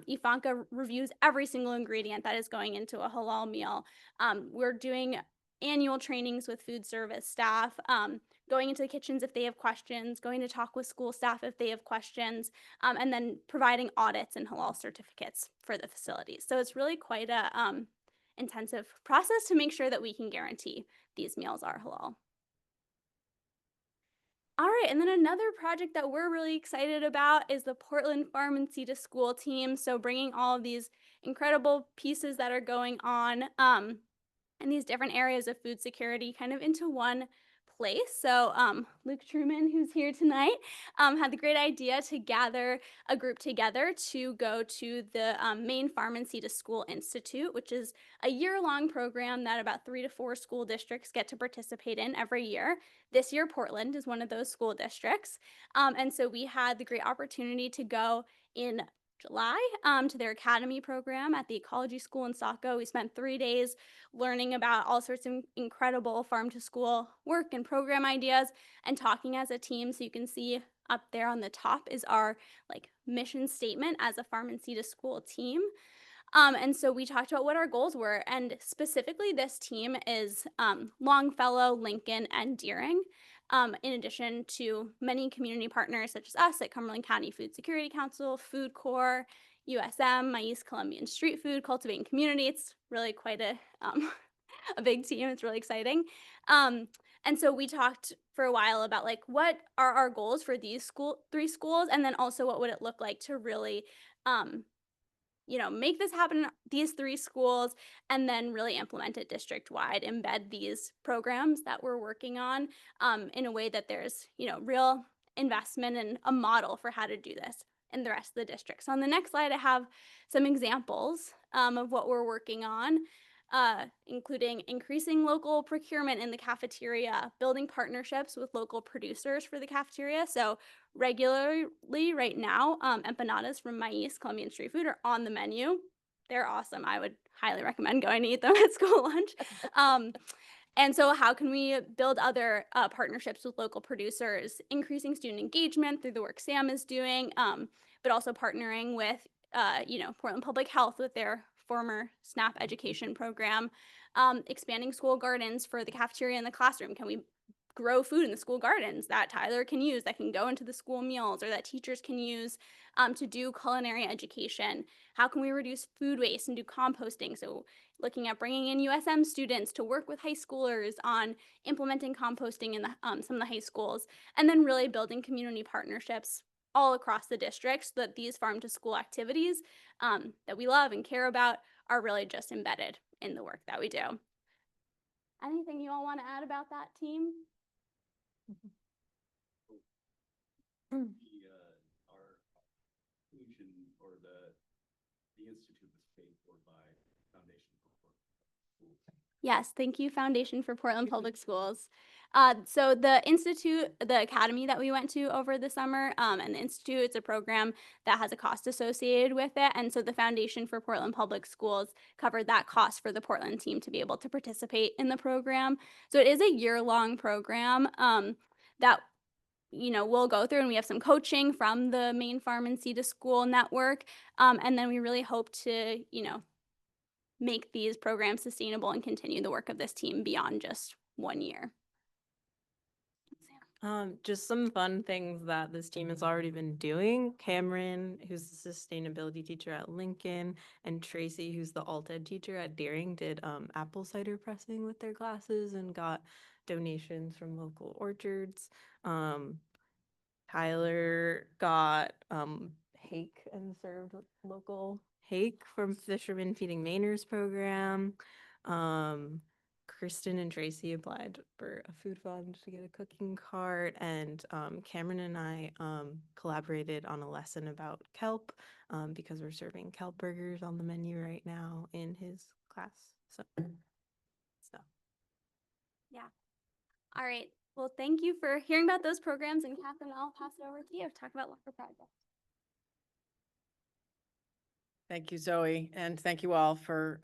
Ivanka reviews every single ingredient that is going into a halal meal. We're doing annual trainings with food service staff, going into the kitchens if they have questions, going to talk with school staff if they have questions, and then providing audits and halal certificates for the facilities. So it's really quite a intensive process to make sure that we can guarantee these meals are halal. All right, and then another project that we're really excited about is the Portland Farm and Sea to School team. So bringing all of these incredible pieces that are going on in these different areas of food security kind of into one place. So Luke Truman, who's here tonight, had the great idea to gather a group together to go to the Maine Farm and Sea to School Institute, which is a year-long program that about 3 to 4 school districts get to participate in every year. This year, Portland is one of those school districts. And so we had the great opportunity to go in July to their academy program at the Ecology School in Saco. We spent 3 days learning about all sorts of incredible farm to school work and program ideas and talking as a team. So you can see up there on the top is our mission statement as a Farm and Sea to School team. And so we talked about what our goals were, and specifically this team is Longfellow, Lincoln, and Deering, in addition to many community partners such as us at Cumberland County Food Security Council, Food Corps, USM, my East Columbian Street Food, Cultivating Community. It's really quite a big team. It's really exciting. And so we talked for a while about what are our goals for these 3 schools, and then also what would it look like to really make this happen in these 3 schools, and then really implement it district-wide, embed these programs that we're working on in a way that there's, real investment and a model for how to do this in the rest of the district. So on the next slide, I have some examples of what we're working on, including increasing local procurement in the cafeteria, building partnerships with local producers for the cafeteria. So regularly right now, empanadas from my East Columbian Street Food are on the menu. They're awesome. I would highly recommend going to eat them at school lunch. And so how can we build other partnerships with local producers, increasing student engagement through the work Sam is doing, but also partnering with, Portland Public Health with their former SNAP education program, expanding school gardens for the cafeteria and the classroom. Can we grow food in the school gardens that Tyler can use, that can go into the school meals, or that teachers can use to do culinary education? How can we reduce food waste and do composting? So looking at bringing in USM students to work with high schoolers on implementing composting in some of the high schools, and then really building community partnerships all across the district so that these farm to school activities that we love and care about are really just embedded in the work that we do. Anything you all want to add about that team? Our inclusion or the institute was paid for by Foundation for Portland Schools. Yes, thank you, Foundation for Portland Public Schools. So the institute, the academy that we went to over the summer, and the institute, it's a program that has a cost associated with it. And so the Foundation for Portland Public Schools covered that cost for the Portland team to be able to participate in the program. So it is a year-long program that we'll go through, and we have some coaching from the Maine Farm and Sea to School network. And then we really hope to, make these programs sustainable and continue the work of this team beyond just 1 year. Just some fun things that this team has already been doing. Cameron, who's the sustainability teacher at Lincoln, and Tracy, who's the alt ed teacher at Deering, did apple cider pressing with their classes and got donations from local orchards. Tyler got hake and served with local hake from Fishermen Feeding Mainers program. Kristen and Tracy applied for a food fund to get a cooking cart, and Cameron and I collaborated on a lesson about kelp because we're serving kelp burgers on the menu right now in his class. So. Yeah. All right. Well, thank you for hearing about those programs, and Catherine, I'll pass it over to you to talk about locker projects. Thank you, Zoe, and thank you all for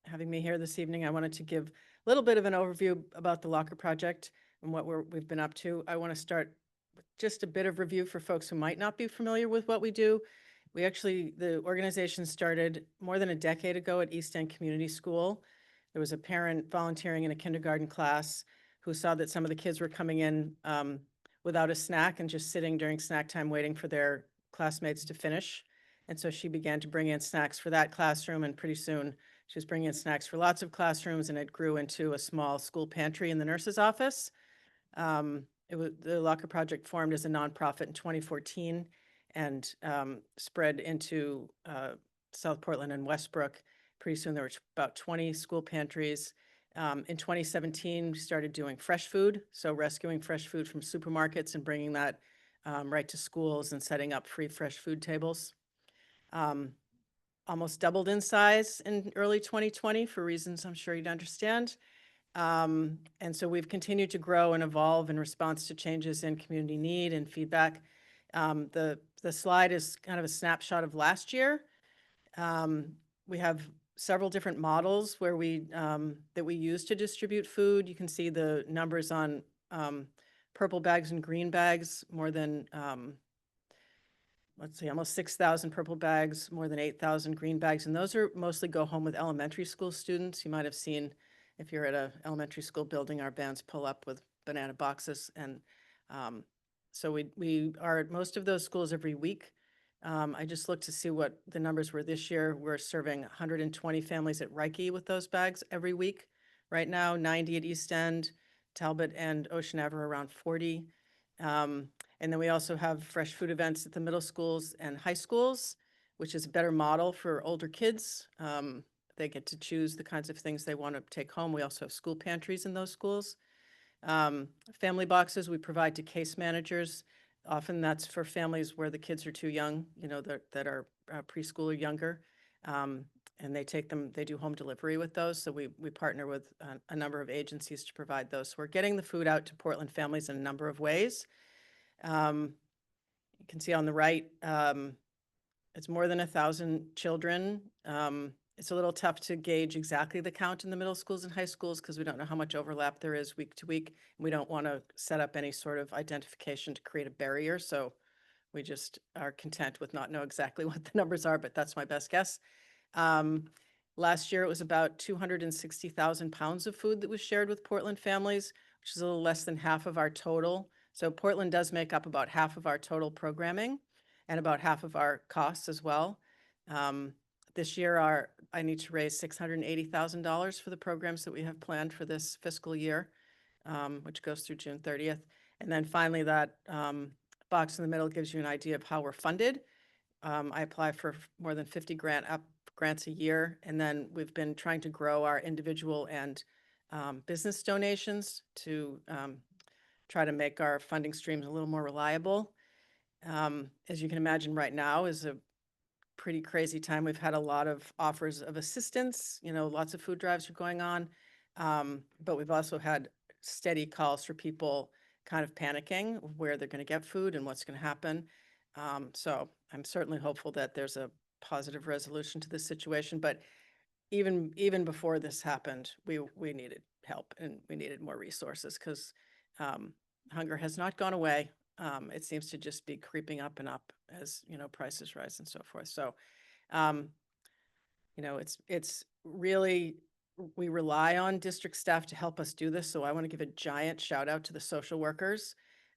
having me here this evening. I wanted to give a little bit of an overview about the Locker Project and what we've been up to. I want to start with just a bit of review for folks who might not be familiar with what we do. The organization started more than a decade ago at East End Community School. There was a parent volunteering in a kindergarten class who saw that some of the kids were coming in without a snack and just sitting during snack time waiting for their classmates to finish. And so she began to bring in snacks for that classroom, and pretty soon she was bringing in snacks for lots of classrooms, and it grew into a small school pantry in the nurse's office. The Locker Project formed as a nonprofit in 2014 and spread into South Portland and Westbrook. Pretty soon there were about 20 school pantries. In 2017, we started doing fresh food, so rescuing fresh food from supermarkets and bringing that right to schools and setting up free fresh food tables. Almost doubled in size in early 2020 for reasons I'm sure you'd understand. And so we've continued to grow and evolve in response to changes in community need and feedback. The slide is kind of a snapshot of last year. We have several different models where that we use to distribute food. You can see the numbers on purple bags and green bags, more than let's see, almost 6,000 purple bags, more than 8,000 green bags. And those are mostly go home with elementary school students. You might have seen, if you're at an elementary school building, our vans pull up with banana boxes. And so we are at most of those schools every week. I just looked to see what the numbers were this year. We're serving 120 families at Reiki with those bags every week. Right now, 90 at East End, Talbot and Ocean Ave around 40. And then we also have fresh food events at the middle schools and high schools, which is a better model for older kids. They get to choose the kinds of things they want to take home. We also have school pantries in those schools. Family boxes we provide to case managers. Often that's for families where the kids are too young, that are preschool or younger. And they take them, they do home delivery with those. So we partner with a number of agencies to provide those. So we're getting the food out to Portland families in a number of ways. You can see on the right, it's more than 1,000 children. It's a little tough to gauge exactly the count in the middle schools and high schools because we don't know how much overlap there is week to week. We don't want to set up any sort of identification to create a barrier. So we just are content with not know exactly what the numbers are, but that's my best guess. Last year, it was about 260,000 pounds of food that was shared with Portland families, which is a little less than half of our total. So Portland does make up about half of our total programming and about half of our costs as well. This year, I need to raise $680,000 for the programs that we have planned for this fiscal year, which goes through June 30th. And then finally, that box in the middle gives you an idea of how we're funded. I apply for more than 50 grants a year, and then we've been trying to grow our individual and business donations to try to make our funding streams a little more reliable. As you can imagine, right now is a pretty crazy time. We've had a lot of offers of assistance, lots of food drives are going on, but we've also had steady calls for people kind of panicking where they're going to get food and what's going to happen. So I'm certainly hopeful that there's a positive resolution to this situation, but even before this happened, we needed help and we needed more resources because hunger has not gone away. It seems to just be creeping up and up as, prices rise and so forth. So, it's really, we rely on district staff to help us do this. So I want to give a giant shout out to the social workers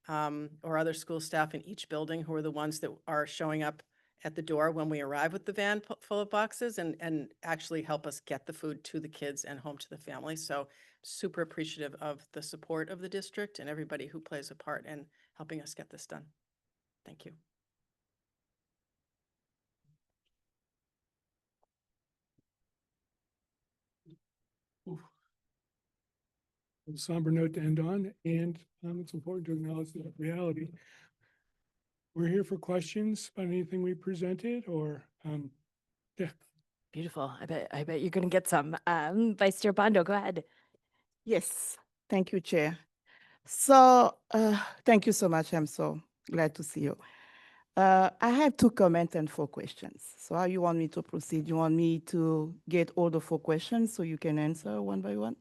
or other school staff in each building who are the ones that are showing up at the door when we arrive with the van full of boxes and actually help us get the food to the kids and home to the family. So super appreciative of the support of the district and everybody who plays a part in helping us get this done. Thank you. A somber note to end on, and it's important to acknowledge that reality. We're here for questions on anything we presented, or yeah. Beautiful. I bet you're going to get some. Vice Chair Bondo, go ahead. Yes, thank you, Chair. So, thank you so much. I'm so glad to see you. I have 2 comments and 4 questions. So how you want me to proceed? You want me to get all the 4 questions so you can answer one by one?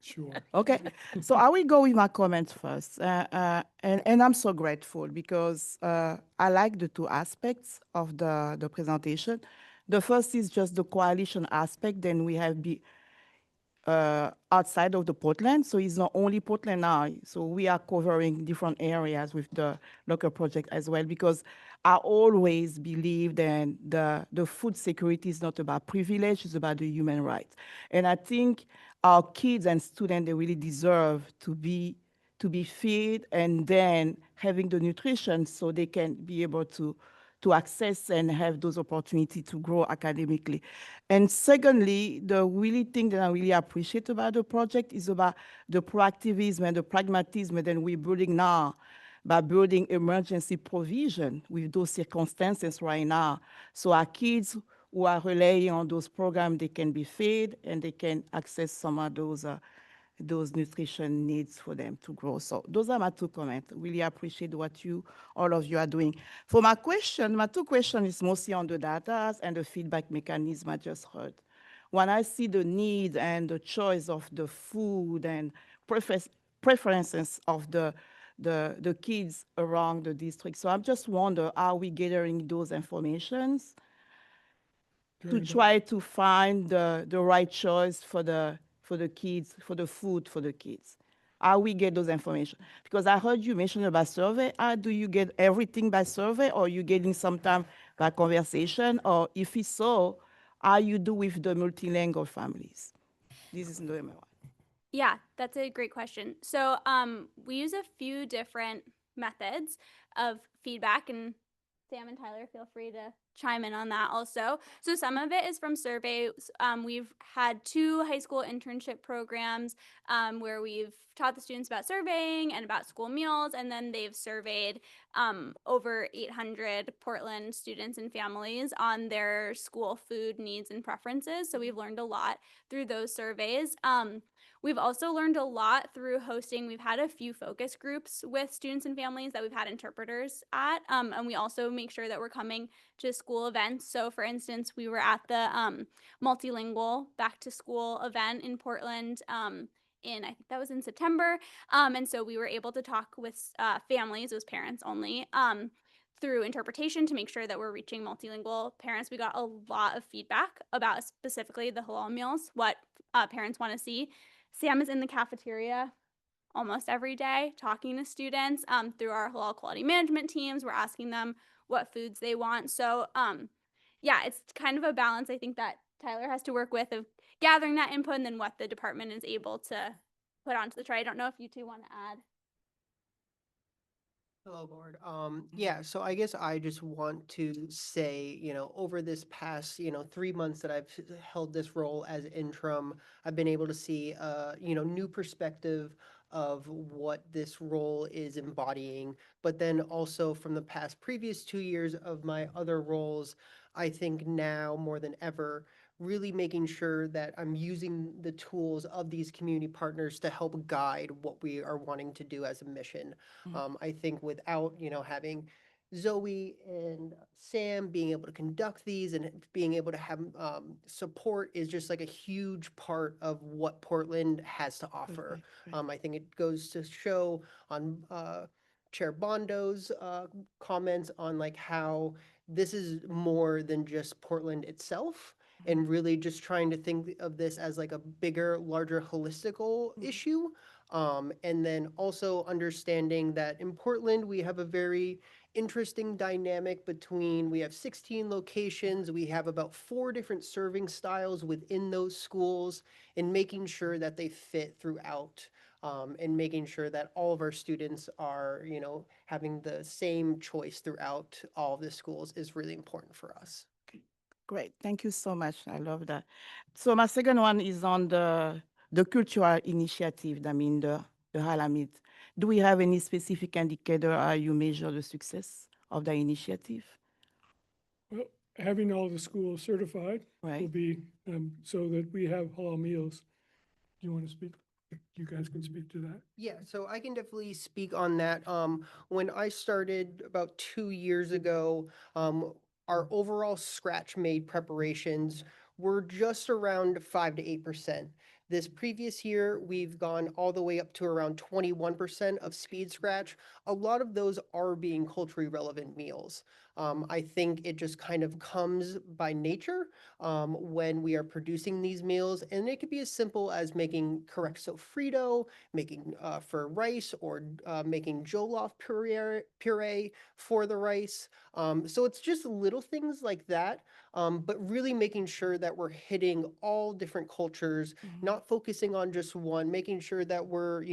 Sure. Okay, so I will go with my comments first. And I'm so grateful because I like the 2 aspects of the presentation. The first is just the coalition aspect. Then we have outside of the Portland. So it's not only Portland now. So we are covering different areas with the local project as well, because I always believe that the food security is not about privilege, it's about the human rights. And I think our kids and students, they really deserve to be fed and then having the nutrition so they can be able to access and have those opportunities to grow academically. And secondly, the really thing that I really appreciate about the project is about the proactivism and the pragmatism that we're building now by building emergency provision with those circumstances right now. So our kids who are relying on those programs, they can be fed and they can access some of those nutrition needs for them to grow. So those are my 2 comments. Really appreciate what all of you are doing. For my 2 questions is mostly on the data and the feedback mechanism I just heard. When I see the need and the choice of the food and preferences of the kids around the district. So I'm just wonder, are we gathering those informations to Very much. try to find the right choice for the kids, for the food for the kids? How we get those information? Because I heard you mention about survey. Do you get everything by survey, or you getting sometime by conversation? Or if it's so, how you do with the multilingual families? This is number 1. Yeah, that's a great question. So we use a few different methods of feedback, and Sam and Tyler, feel free to chime in on that also. So some of it is from surveys. We've had 2 high school internship programs where we've taught the students about surveying and about school meals, and then they've surveyed over 800 Portland students and families on their school food needs and preferences. So we've learned a lot through those surveys. We've also learned a lot through hosting. We've had a few focus groups with students and families that we've had interpreters at, and we also make sure that we're coming to school events. So for instance, we were at the multilingual back to school event in Portland I think that was in September. And so we were able to talk with families, it was parents only, through interpretation to make sure that we're reaching multilingual parents. We got a lot of feedback about specifically the halal meals, what parents want to see. Sam is in the cafeteria almost every day talking to students through our halal quality management teams. We're asking them what foods they want. So yeah, it's kind of a balance I think that Tyler has to work with of gathering that input and then what the department is able to put onto the tray. I don't know if you 2 want to add. Hello, board. Yeah, so I guess I just want to say, over this past, 3 months that I've held this role as interim, I've been able to see, new perspective of what this role is embodying. But then also from the past previous 2 years of my other roles, I think now more than ever, really making sure that I'm using the tools of these community partners to help guide what we are wanting to do as a mission. I think without, having Zoe and Sam being able to conduct these and being able to have support is just like a huge part of what Portland has to offer. I think it goes to show on Chair Bondo's comments on like how this is more than just Portland itself, and really just trying to think of this as like a bigger, larger, holistical issue. And then also understanding that in Portland, we have a very interesting dynamic between, we have 16 locations, we have about 4 different serving styles within those schools, and making sure that they fit throughout. And making sure that all of our students are, having the same choice throughout all of the schools is really important for us. Great, thank you so much. I love that. So my second one is on the cultural initiative. I mean the Halamid. Do we have any specific indicator how you measure the success of the initiative? Well, having all the schools certified will Right. be so that we have halal meals. Do you want to speak? You guys can speak to that. Yeah, so I can definitely speak on that. When I started about 2 years ago, our overall scratch made preparations were just around 5 to 8%. This previous year, we've gone all the way up to around 21% of speed scratch. A lot of those are being culturally relevant meals. I think it just kind of comes by nature when we are producing these meals, and it could be as simple as making correct sofrito, making for rice, or making jollof puree for the rice. So it's just little things like that, but really making sure that we're hitting all different cultures, not focusing on just one, making sure that we're,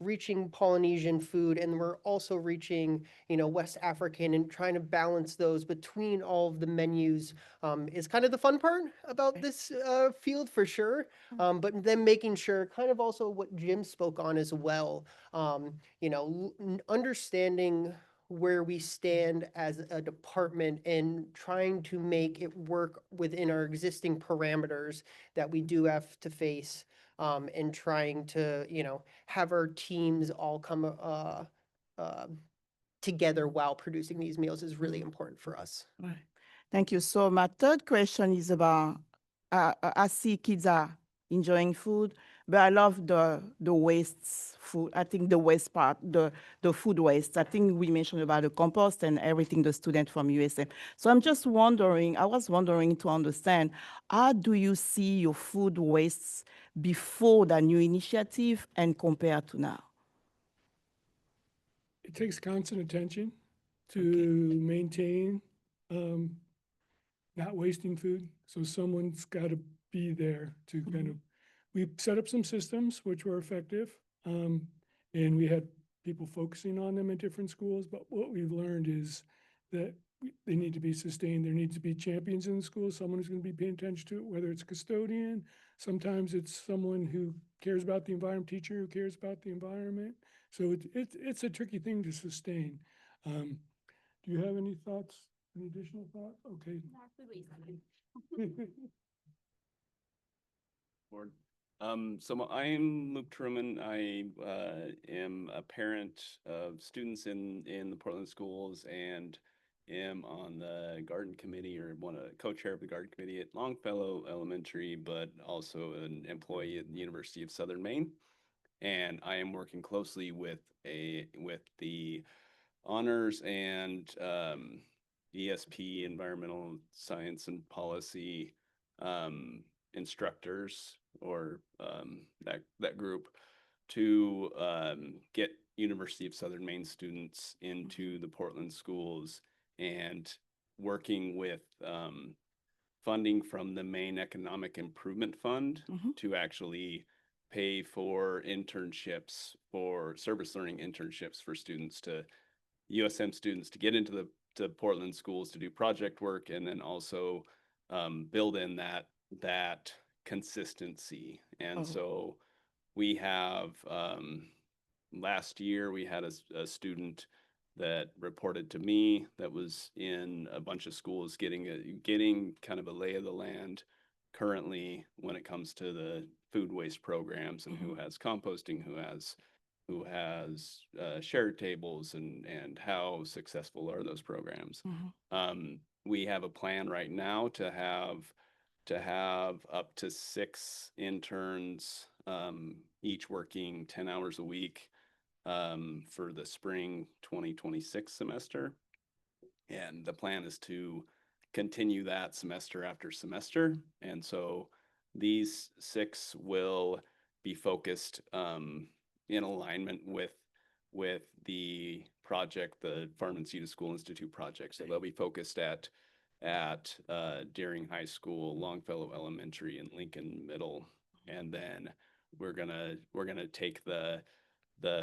reaching Polynesian food and we're also reaching, West African, and trying to balance those between all of the menus is kind of the fun part about this field for sure. But then making sure, kind of also what Jim spoke on as well, understanding where we stand as a department and trying to make it work within our existing parameters that we do have to face, and trying to, have our teams all come together while producing these meals is really important for us. Right. Thank you. So my third question is about, I see kids are enjoying food, but I love the waste food. I think the waste part, the food waste. I think we mentioned about the compost and everything, the student from USM. So I'm just wondering, I was wondering to understand, how do you see your food wastes before the new initiative and compared to now? It takes constant attention to Okay. maintain not wasting food. So someone's got to be there to kind of, we set up some systems which were effective. And we had people focusing on them in different schools. But what we've learned is that they need to be sustained. There needs to be champions in the school, someone who's going to be paying attention to it, whether it's a custodian, sometimes it's someone who cares about the environment, teacher who cares about the environment. So it's a tricky thing to sustain. Do you have any thoughts? Any additional thoughts? Okay. Board. So I'm Luke Truman. I am a parent of students in the Portland schools and am on the garden committee, or co-chair of the garden committee at Longfellow Elementary, but also an employee at the University of Southern Maine. And I am working closely with the honors and ESP, environmental science and policy instructors, or that group, to get University of Southern Maine students into the Portland schools, and working with funding from the Maine Economic Improvement Fund to actually pay for internships, for service learning internships for students, to USM students, to get into the Portland schools to do project work, and then also build in that consistency. And so we have, last year we had a student that reported to me that was in a bunch of schools getting kind of a lay of the land currently when it comes to the food waste programs, and who has composting, who has shared tables, and how successful are those programs. We have a plan right now to have up to 6 interns, each working 10 hours a week, for the spring 2026 semester. And the plan is to continue that semester after semester. And so these 6 will be focused in alignment with the project, the Farm and Seed to School Institute project. So they'll be focused at Deering High School, Longfellow Elementary, and Lincoln Middle. And then we're gonna take the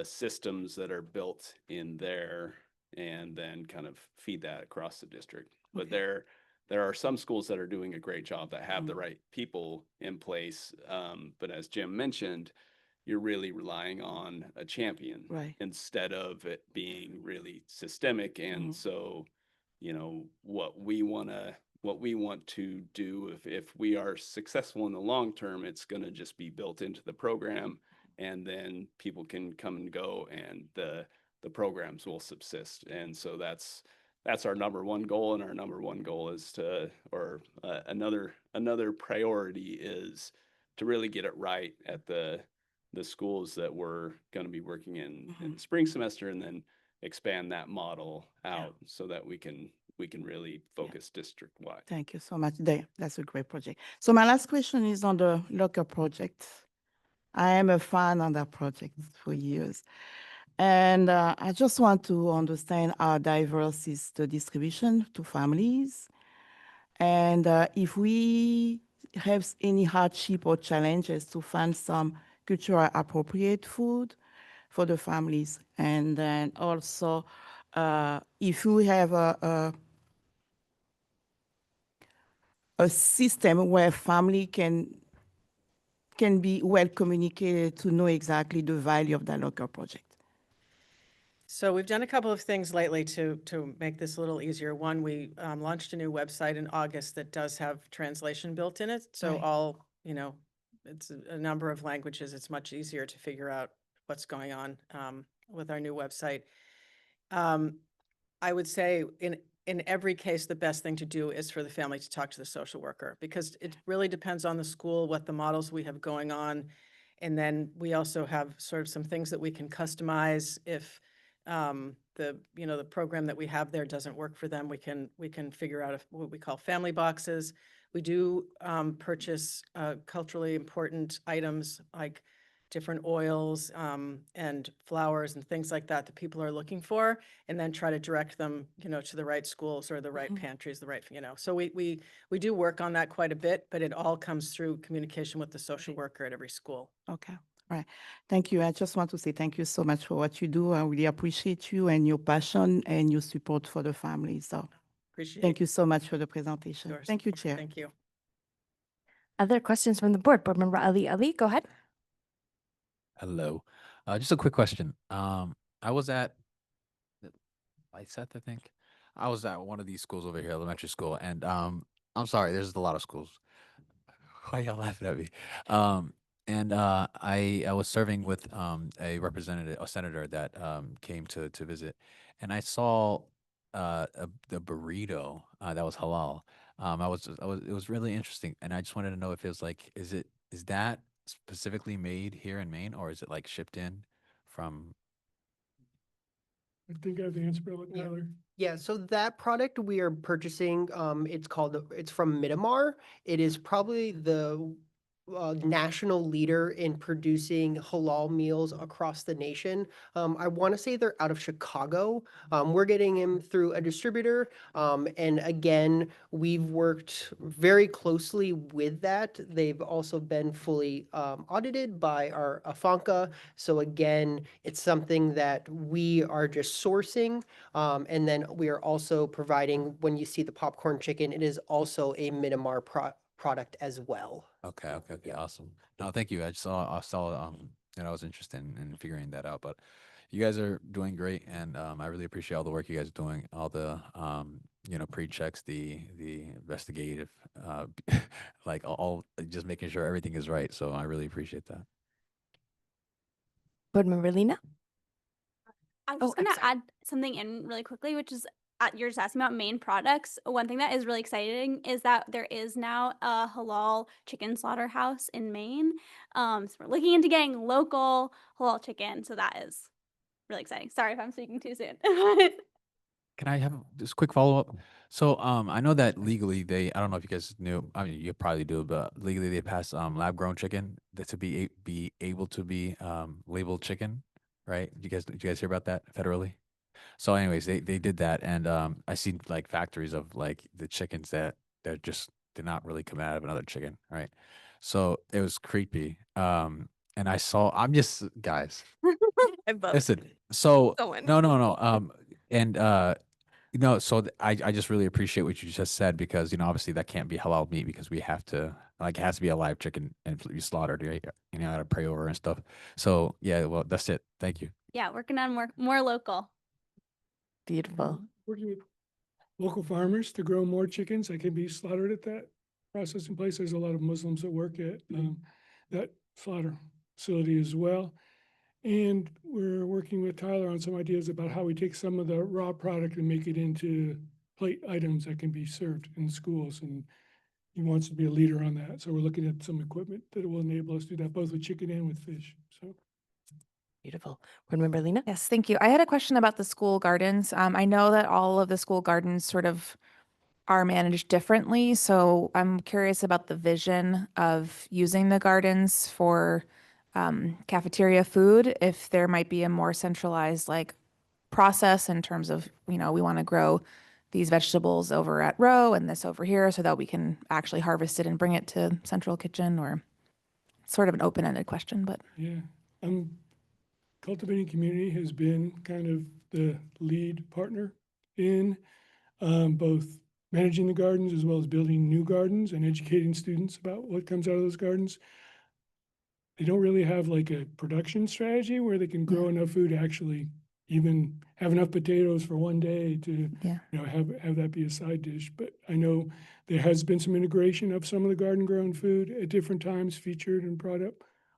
systems that are built in there and then kind of feed that across the district. But there are some schools that are doing a great job, that have the right people in place. But as Jim mentioned, you're really relying on a champion, Right. instead of it being really systemic. And so, what we want to do, if we are successful in the long term, it's going to just be built into the program. and then people can come and go, and the programs will subsist. And so that's our number one goal, and our number one goal is to, or another priority is to really get it right at the schools that we're going to be working in the spring semester, and then expand that model out so that we can really focus district wide. Thank you so much. That's a great project. So my last question is on the locker project. I am a fan of that project for years. And I just want to understand how diverse is the distribution to families. And if we have any hardship or challenges to find some cultural appropriate food for the families. And then also, if we have a system where family can be well communicated to know exactly the value of that local project. So we've done a couple of things lately to make this a little easier. One, we launched a new website in August that does have translation built in it. So Right. it's a number of languages. It's much easier to figure out what's going on with our new website. I would say in every case, the best thing to do is for the family to talk to the social worker, because it really depends on the school, what the models we have going on. And then we also have sort of some things that we can customize if the program that we have there doesn't work for them. We can figure out what we call family boxes. We do purchase culturally important items like different oils and flowers and things like that people are looking for, and then try to direct them, to the right schools or the right pantries, the right, So we do work on that quite a bit, but it all comes through communication with the social worker at every school. Okay, right. Thank you. I just want to say thank you so much for what you do. I really appreciate you and your passion and your support for the family. So Appreciate thank you so much for the presentation. yours. Thank you, Chair. Thank you. Other questions from the board? Board Member Ali. Ali, go ahead. Hello. Just a quick question. I was at Lyseth, I think. I was at one of these schools over here, elementary school, and I'm sorry, there's a lot of schools. Why y'all laughing at me? And I was serving with a representative, a senator that came to visit, and I saw the burrito that was halal. It was really interesting, and I just wanted to know if it was like, is that specifically made here in Maine, or is it like shipped in from? I think I have the answer, but I'll let Tyler. Yeah, so that product we are purchasing, it's from Myanmar. It is probably the national leader in producing halal meals across the nation. I want to say they're out of Chicago. We're getting them through a distributor. And again, we've worked very closely with that. They've also been fully audited by our AFANCA. So again, it's something that we are just sourcing. And then we are also providing, when you see the popcorn chicken, it is also a Myanmar product as well. Okay, awesome. No, thank you. I saw, and I was interested in figuring that out. But you guys are doing great, and I really appreciate all the work you guys are doing, all the pre-checks, the investigative, like all just making sure everything is right. So I really appreciate that. Board Member Lena. I was just going to add something in really quickly, which is you're just asking about Maine products. One thing that is really exciting is that there is now a halal chicken slaughterhouse in Maine. So we're looking into getting local halal chicken. So that is really exciting. Sorry if I'm speaking too soon. Can I have just a quick follow-up? So I know that legally I don't know if you guys knew, I mean, you probably do, but legally they passed lab-grown chicken to be able to be labeled chicken, right? Did you guys hear about that federally? So anyways, they did that, and I seen like factories of like the chickens that just did not really come out of another chicken, right? So it was creepy. And I'm just, guys, listen. So no. And so I just really appreciate what you just said, because obviously that can't be halal meat, because we have to, like, it has to be a live chicken and be slaughtered, right? Out of pray over and stuff. So yeah, well, that's it. Thank you. Yeah, working on more local. Beautiful. Working with local farmers to grow more chickens that can be slaughtered at that processing place. There's a lot of Muslims that work at that slaughter. facility as well. And we're working with Tyler on some ideas about how we take some of the raw product and make it into plate items that can be served in schools. And he wants to be a leader on that. So we're looking at some equipment that will enable us to do that, both with chicken and with fish. So. Beautiful. Board Member Lena? Yes, thank you. I had a question about the school gardens. I know that all of the school gardens sort of are managed differently. So I'm curious about the vision of using the gardens for cafeteria food, if there might be a more centralized process in terms of, we want to grow these vegetables over at Row and this over here so that we can actually harvest it and bring it to Central Kitchen, or sort of an open-ended question, but. Yeah, Cultivating Community has been kind of the lead partner in both managing the gardens as well as building new gardens and educating students about what comes out of those gardens. They don't really have like a production strategy where they can grow enough food to actually even have enough potatoes for one day to have that be a side dish. But I know there has been some integration of some of the garden grown food at different times featured and brought up.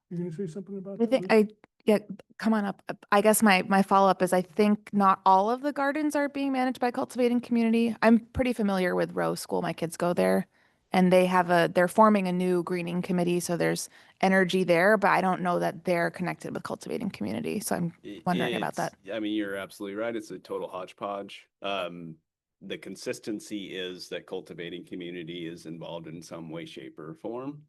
You're going to say something about that? Yeah, come on up. I guess my follow-up is I think not all of the gardens are being managed by Cultivating Community. I'm pretty familiar with Row School. My kids go there, and they're forming a new greening committee, so there's energy there, but I don't know that they're connected with Cultivating Community. So I'm wondering about that. I mean, you're absolutely right. It's a total hodgepodge. The consistency is that Cultivating Community is involved in some way, shape, or form.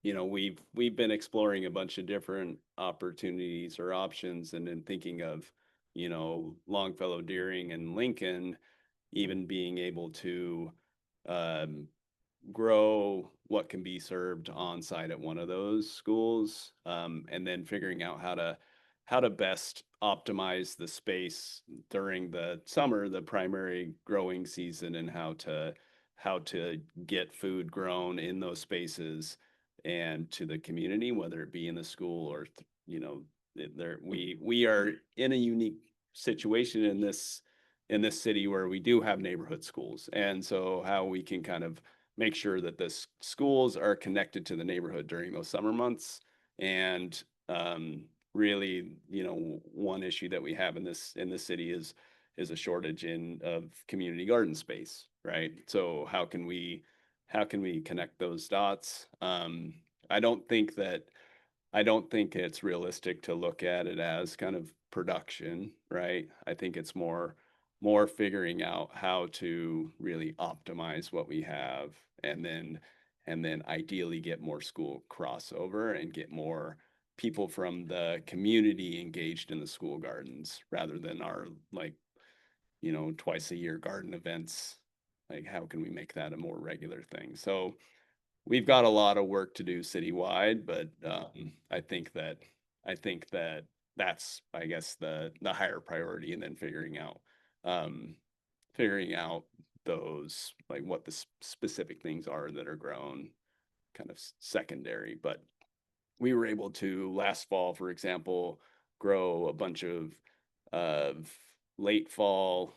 We've been exploring a bunch of different opportunities or options, and then thinking of, Longfellow, Deering, and Lincoln even being able to grow what can be served on site at one of those schools, and then figuring out how to best optimize the space during the summer, the primary growing season, and how to get food grown in those spaces and to the community, whether it be in the school or we are in a unique situation in this city where we do have neighborhood schools, and so how we can kind of make sure that the schools are connected to the neighborhood during those summer months. And really, one issue that we have in this city is a shortage of community garden space, right? So how can we connect those dots? I don't think it's realistic to look at it as kind of production, right? I think it's more figuring out how to really optimize what we have, and then ideally get more school crossover and get more people from the community engaged in the school gardens, rather than our twice a year garden events. Like, how can we make that a more regular thing? So we've got a lot of work to do citywide, but I think that that's, I guess, the higher priority, and then figuring out those, like, what the specific things are that are grown, kind of secondary. But we were able to last fall, for example, grow a bunch of late fall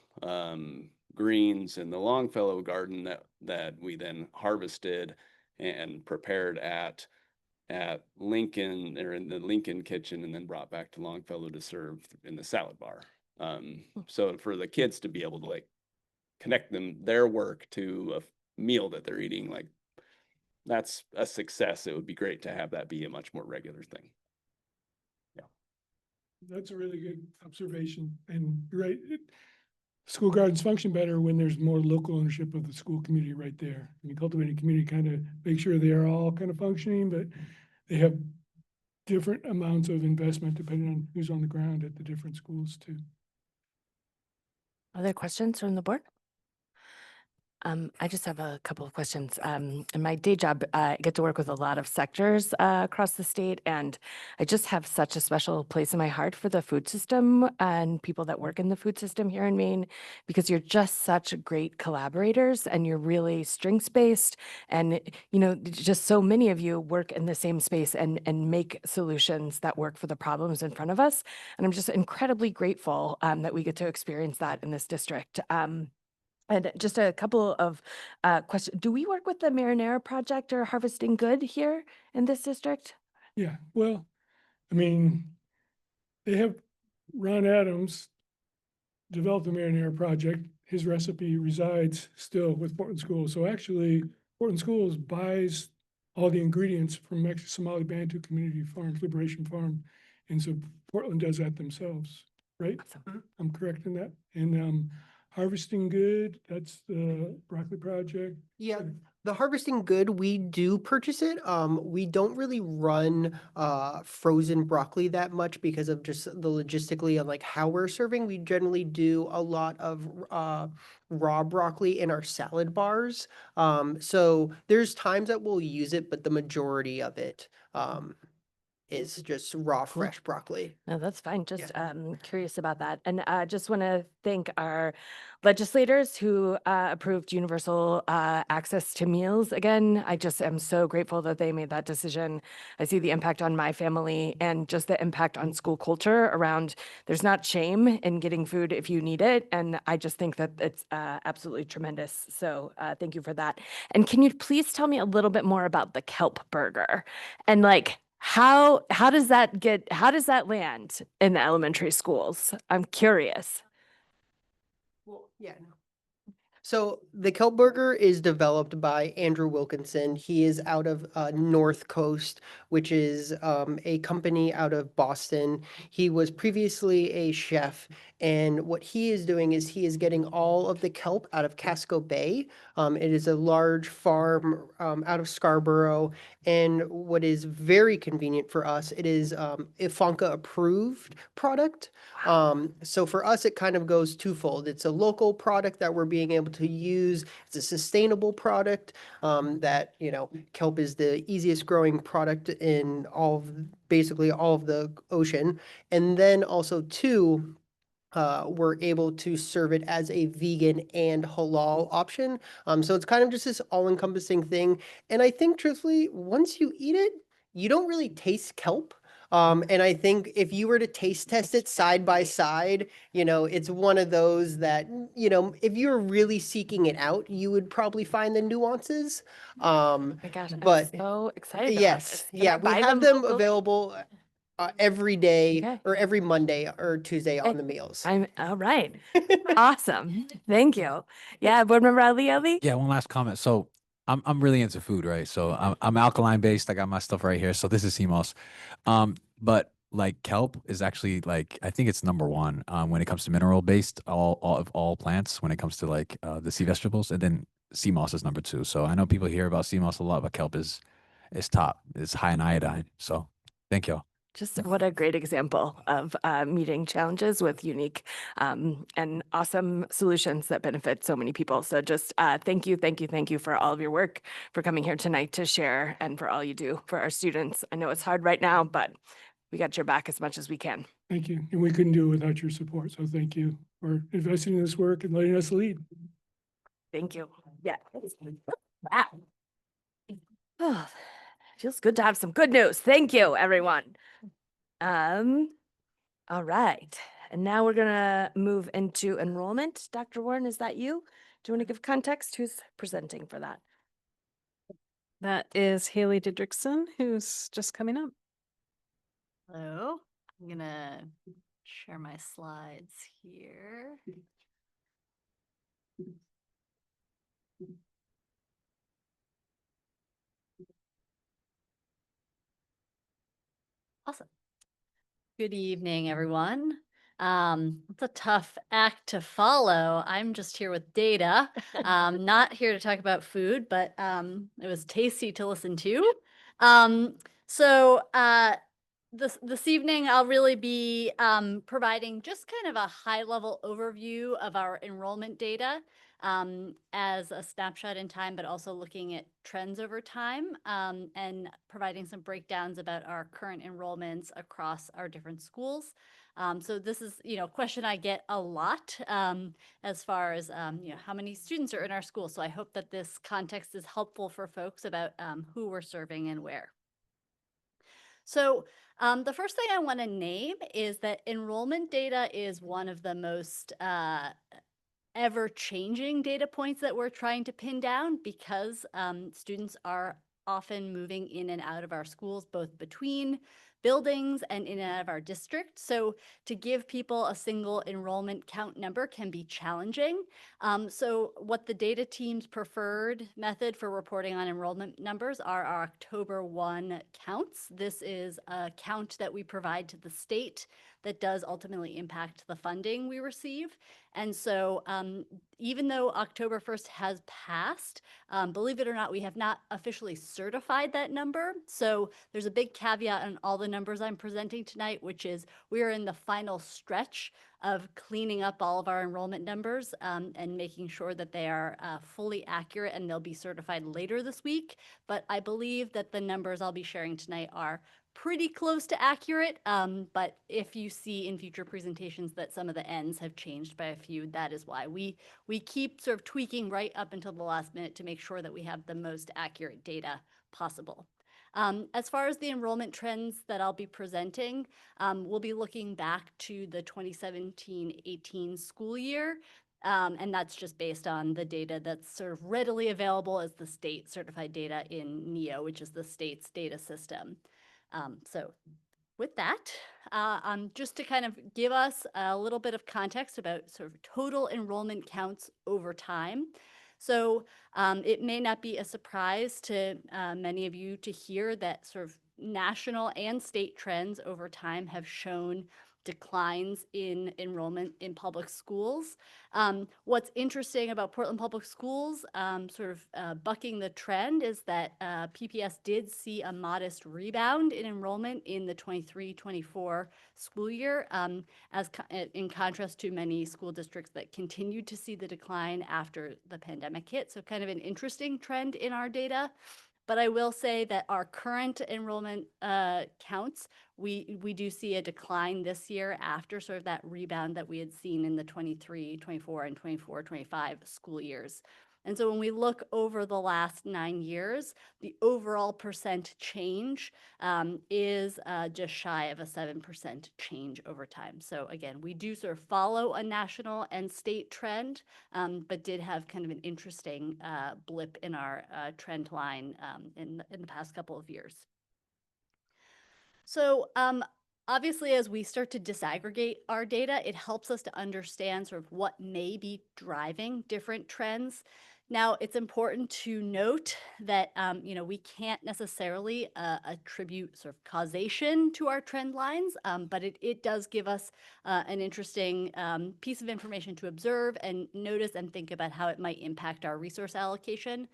greens in the Longfellow garden that we then harvested and prepared at Lincoln, or in the Lincoln kitchen, and then brought back to Longfellow to serve in the salad bar. So for the kids to be able to connect their work to a meal that they're eating, that's a success. It would be great to have that be a much more regular thing. Yeah. That's a really good observation. And you're right. School gardens function better when there's more local ownership of the school community right there. I mean, Cultivating Community kind of makes sure they are all kind of functioning, but they have different amounts of investment depending on who's on the ground at the different schools too. Other questions from the board? I just have a couple of questions. In my day job, I get to work with a lot of sectors across the state, and I just have such a special place in my heart for the food system and people that work in the food system here in Maine, because you're just such great collaborators, and you're really strengths-based, and just so many of you work in the same space and make solutions that work for the problems in front of us. And I'm just incredibly grateful that we get to experience that in this district. And just a couple of questions. Do we work with the Marinara Project or Harvesting Good here in this district? Yeah, well, I mean, they have Ron Adams developed the marinara project. His recipe resides still with Portland Schools. So actually, Portland Schools buys all the ingredients from Somali Bantu Community Farms, Liberation Farm. And so Portland does that themselves, right? Awesome. I'm correct in that. And Harvesting Good, that's the broccoli project. Yeah, the Harvesting Good, we do purchase it. We don't really run frozen broccoli that much because of just the logistically of like how we're serving. We generally do a lot of raw broccoli in our salad bars. So there's times that we'll use it, but the majority of it is just raw, fresh broccoli. No, that's fine. Just curious about that. And just want to thank our legislators who approved universal access to meals again. I just am so grateful that they made that decision. I see the impact on my family and just the impact on school culture around there's not shame in getting food if you need it. And I just think that it's absolutely tremendous. So thank you for that. And can you please tell me a little bit more about the kelp burger and like, how does that land in the elementary schools? I'm curious. Well, yeah, no. So the kelp burger is developed by Andrew Wilkinson. He is out of North Coast, which is a company out of Boston. He was previously a chef, and what he is doing is he is getting all of the kelp out of Casco Bay. It is a large farm out of Scarborough, and what is very convenient for us, it is IFONCA approved product. So for us, it kind of goes twofold. It's a local product that we're being able to use. It's a sustainable product that, kelp is the easiest growing product in basically all of the ocean. And then also two, we're able to serve it as a vegan and halal option. So it's kind of just this all-encompassing thing. And I think truthfully, once you eat it, you don't really taste kelp. And I think if you were to taste test it side by side, it's one of those that, if you're really seeking it out, you would probably find the nuances. Oh my gosh, I'm But so excited about yes, this. Can yeah, I we buy have them locally? available every day Okay. or every Monday or Tuesday Okay. on the meals. I'm all right. Awesome. Thank you. Yeah, board member Ali. Yeah, one last comment. So I'm really into food, right? So I'm alkaline based. I got my stuff right here. So this is CMOS. But like kelp is actually like I think it's number one when it comes to mineral based all plants when it comes to like the sea vegetables, and then sea moss is number two. So I know people hear about sea moss a lot, but kelp is top. It's high in iodine. So thank you. Just what a great example of meeting challenges with unique and awesome solutions that benefit so many people. So just thank you for all of your work, for coming here tonight to share, and for all you do for our students. I know it's hard right now, but we got your back as much as we can. Thank you. And we couldn't do it without your support. So thank you for investing in this work and letting us lead. Thank you. Yeah. Wow. Oh, feels good to have some good news. Thank you, everyone. All right. And now we're gonna move into enrollment. Dr. Warren, is that you? Do you want to give context? Who's presenting for that? That is Haley Didrikson, who's just coming up. Hello, I'm gonna share my slides here. Awesome. Good evening, everyone. It's a tough act to follow. I'm just here with data. Not here to talk about food, but it was tasty to listen to. This evening, I'll really be providing just kind of a high-level overview of our enrollment data as a snapshot in time, but also looking at trends over time and providing some breakdowns about our current enrollments across our different schools. So this is, a question I get a lot as far as, how many students are in our school. So I hope that this context is helpful for folks about who we're serving and where. So the first thing I want to name is that enrollment data is one of the most ever-changing data points that we're trying to pin down because students are often moving in and out of our schools, both between buildings and in and out of our district. So to give people a single enrollment count number can be challenging. So what the data team's preferred method for reporting on enrollment numbers are our October 1 counts. This is a count that we provide to the state that does ultimately impact the funding we receive. And so even though October 1st has passed, believe it or not, we have not officially certified that number. So there's a big caveat on all the numbers I'm presenting tonight, which is we are in the final stretch of cleaning up all of our enrollment numbers and making sure that they are fully accurate, and they'll be certified later this week. But I believe that the numbers I'll be sharing tonight are pretty close to accurate, but if you see in future presentations that some of the ends have changed by a few, that is why. We keep sort of tweaking right up until the last minute to make sure that we have the most accurate data possible. As far as the enrollment trends that I'll be presenting, we'll be looking back to the 2017-18 school year, and that's just based on the data that's sort of readily available as the state certified data in NEO, which is the state's data system. So with that, just to kind of give us a little bit of context about sort of total enrollment counts over time. So it may not be a surprise to many of you to hear that sort of national and state trends over time have shown declines in enrollment in public schools. What's interesting about Portland Public Schools, sort of bucking the trend, is that PPS did see a modest rebound in enrollment in the 23-24 school year, in contrast to many school districts that continued to see the decline after the pandemic hit. So kind of an interesting trend in our data. But I will say that our current enrollment counts, we do see a decline this year after sort of that rebound that we had seen in the 23-24 and 24-25 school years. And so when we look over the last 9 years, the overall percent change is just shy of a 7% change over time. So again, we do sort of follow a national and state trend, but did have kind of an interesting blip in our trend line in the past couple of years. So obviously, as we start to disaggregate our data, it helps us to understand sort of what may be driving different trends. Now, it's important to note that we can't necessarily attribute sort of causation to our trend lines, but it does give us an interesting piece of information to observe and notice and think about how it might impact our resource allocation.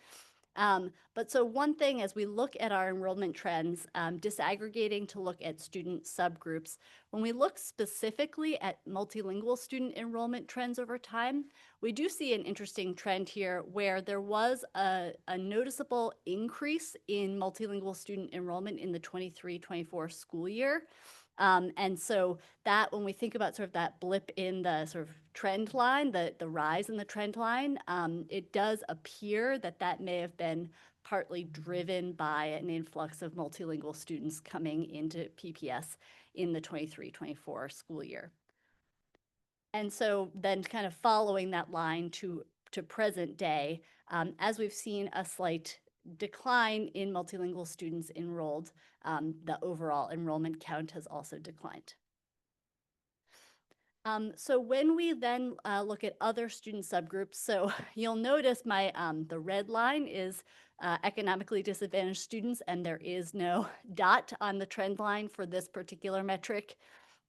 But so one thing, as we look at our enrollment trends, disaggregating to look at student subgroups, when we look specifically at multilingual student enrollment trends over time, we do see an interesting trend here where there was a noticeable increase in multilingual student enrollment in the 23-24 school year. And so that, when we think about sort of that blip in the sort of trend line, the rise in the trend line, it does appear that that may have been partly driven by an influx of multilingual students coming into PPS in the 23-24 school year. And so then kind of following that line to present day, as we've seen a slight decline in multilingual students enrolled, the overall enrollment count has also declined. So when we then look at other student subgroups, so you'll notice the red line is economically disadvantaged students, and there is no dot on the trend line for this particular metric.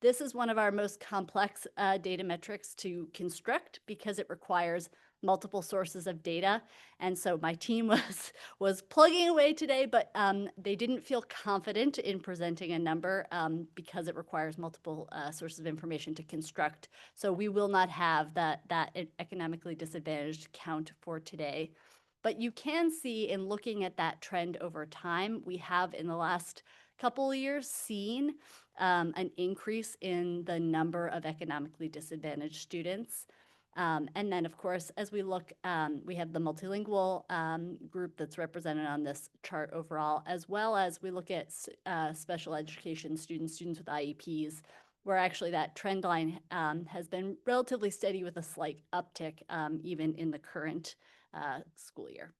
This is one of our most complex data metrics to construct because it requires multiple sources of data. And so my team was plugging away today, but they didn't feel confident in presenting a number because it requires multiple sources of information to construct. So we will not have that economically disadvantaged count for today. But you can see, in looking at that trend over time, we have in the last couple of years seen an increase in the number of economically disadvantaged students. And then, of course, as we look, we have the multilingual group that's represented on this chart overall, as well as we look at special education students with IEPs, where actually that trend line has been relatively steady with a slight uptick even in the current school year.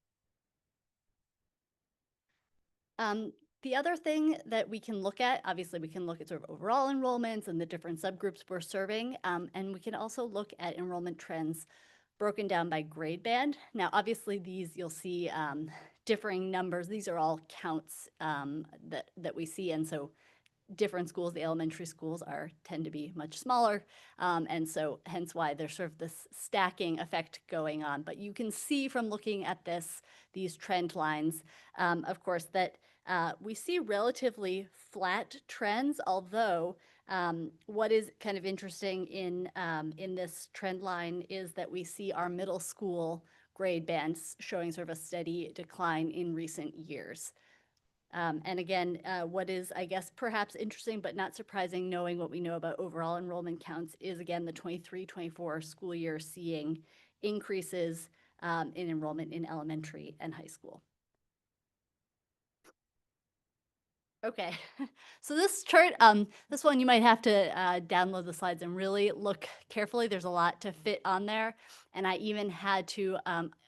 The other thing that we can look at, obviously, we can look at sort of overall enrollments and the different subgroups we're serving, and we can also look at enrollment trends broken down by grade band. Now, obviously, these you'll see differing numbers. These are all counts that we see, and so different schools, the elementary schools tend to be much smaller, and so hence why there's sort of this stacking effect going on. But you can see from looking at these trend lines, of course, that we see relatively flat trends, although what is kind of interesting in this trend line is that we see our middle school grade bands showing sort of a steady decline in recent years. And again, what is, I guess, perhaps interesting but not surprising, knowing what we know about overall enrollment counts, is again the 23-24 school year seeing increases in enrollment in elementary and high school. Okay, so this chart, this one you might have to download the slides and really look carefully. There's a lot to fit on there. And I even had to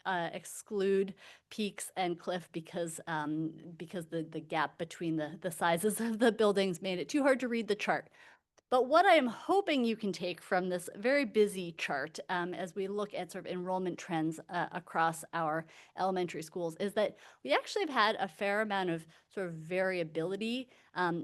exclude peaks and cliff because the gap between the sizes of the buildings made it too hard to read the chart. But what I am hoping you can take from this very busy chart as we look at sort of enrollment trends across our elementary schools is that we actually have had a fair amount of sort of variability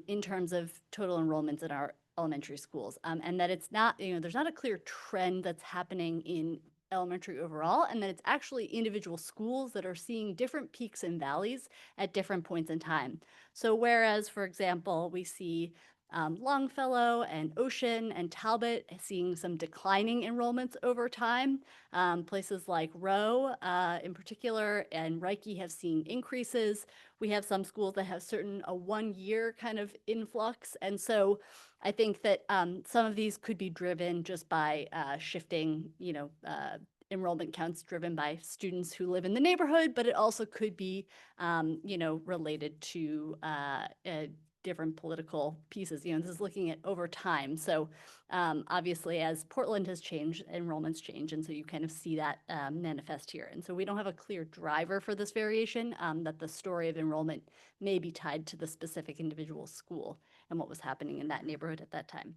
in terms of total enrollments in our elementary schools, and that it's not, there's not a clear trend that's happening in elementary overall, and that it's actually individual schools that are seeing different peaks and valleys at different points in time. So whereas, for example, we see Longfellow and Ocean and Talbot seeing some declining enrollments over time. Places like Rowe in particular and Reiki have seen increases. We have some schools that have a 1-year kind of influx. And so I think that some of these could be driven just by shifting, enrollment counts driven by students who live in the neighborhood, but it also could be, related to different political pieces. This is looking at over time. So obviously, as Portland has changed, enrollments change. And so you kind of see that manifest here. And so we don't have a clear driver for this variation, that the story of enrollment may be tied to the specific individual school and what was happening in that neighborhood at that time.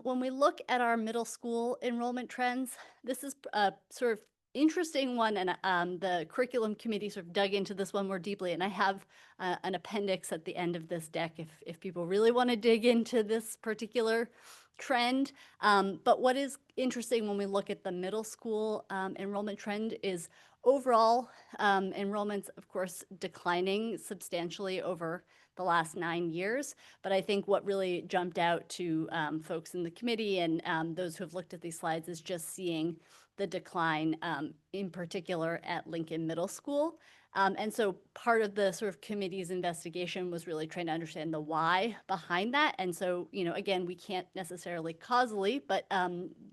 When we look at our middle school enrollment trends, this is a sort of interesting one, and the curriculum committee sort of dug into this one more deeply, and I have an appendix at the end of this deck if people really want to dig into this particular trend. But what is interesting when we look at the middle school enrollment trend is overall enrollments, of course, declining substantially over the last 9 years. But I think what really jumped out to folks in the committee and those who have looked at these slides is just seeing the decline in particular at Lincoln Middle School. And so part of the sort of committee's investigation was really trying to understand the why behind that. And so, again, we can't necessarily causally, but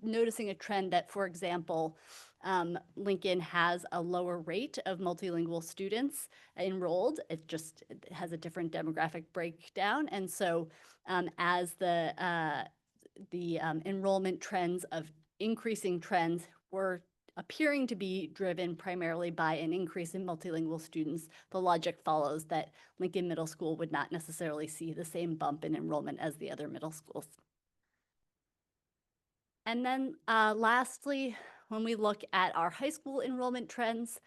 noticing a trend that, for example, Lincoln has a lower rate of multilingual students enrolled. It has a different demographic breakdown. And so as the enrollment trends of increasing trends were appearing to be driven primarily by an increase in multilingual students, the logic follows that Lincoln Middle School would not necessarily see the same bump in enrollment as the other middle schools. And then lastly, when we look at our high school enrollment trends,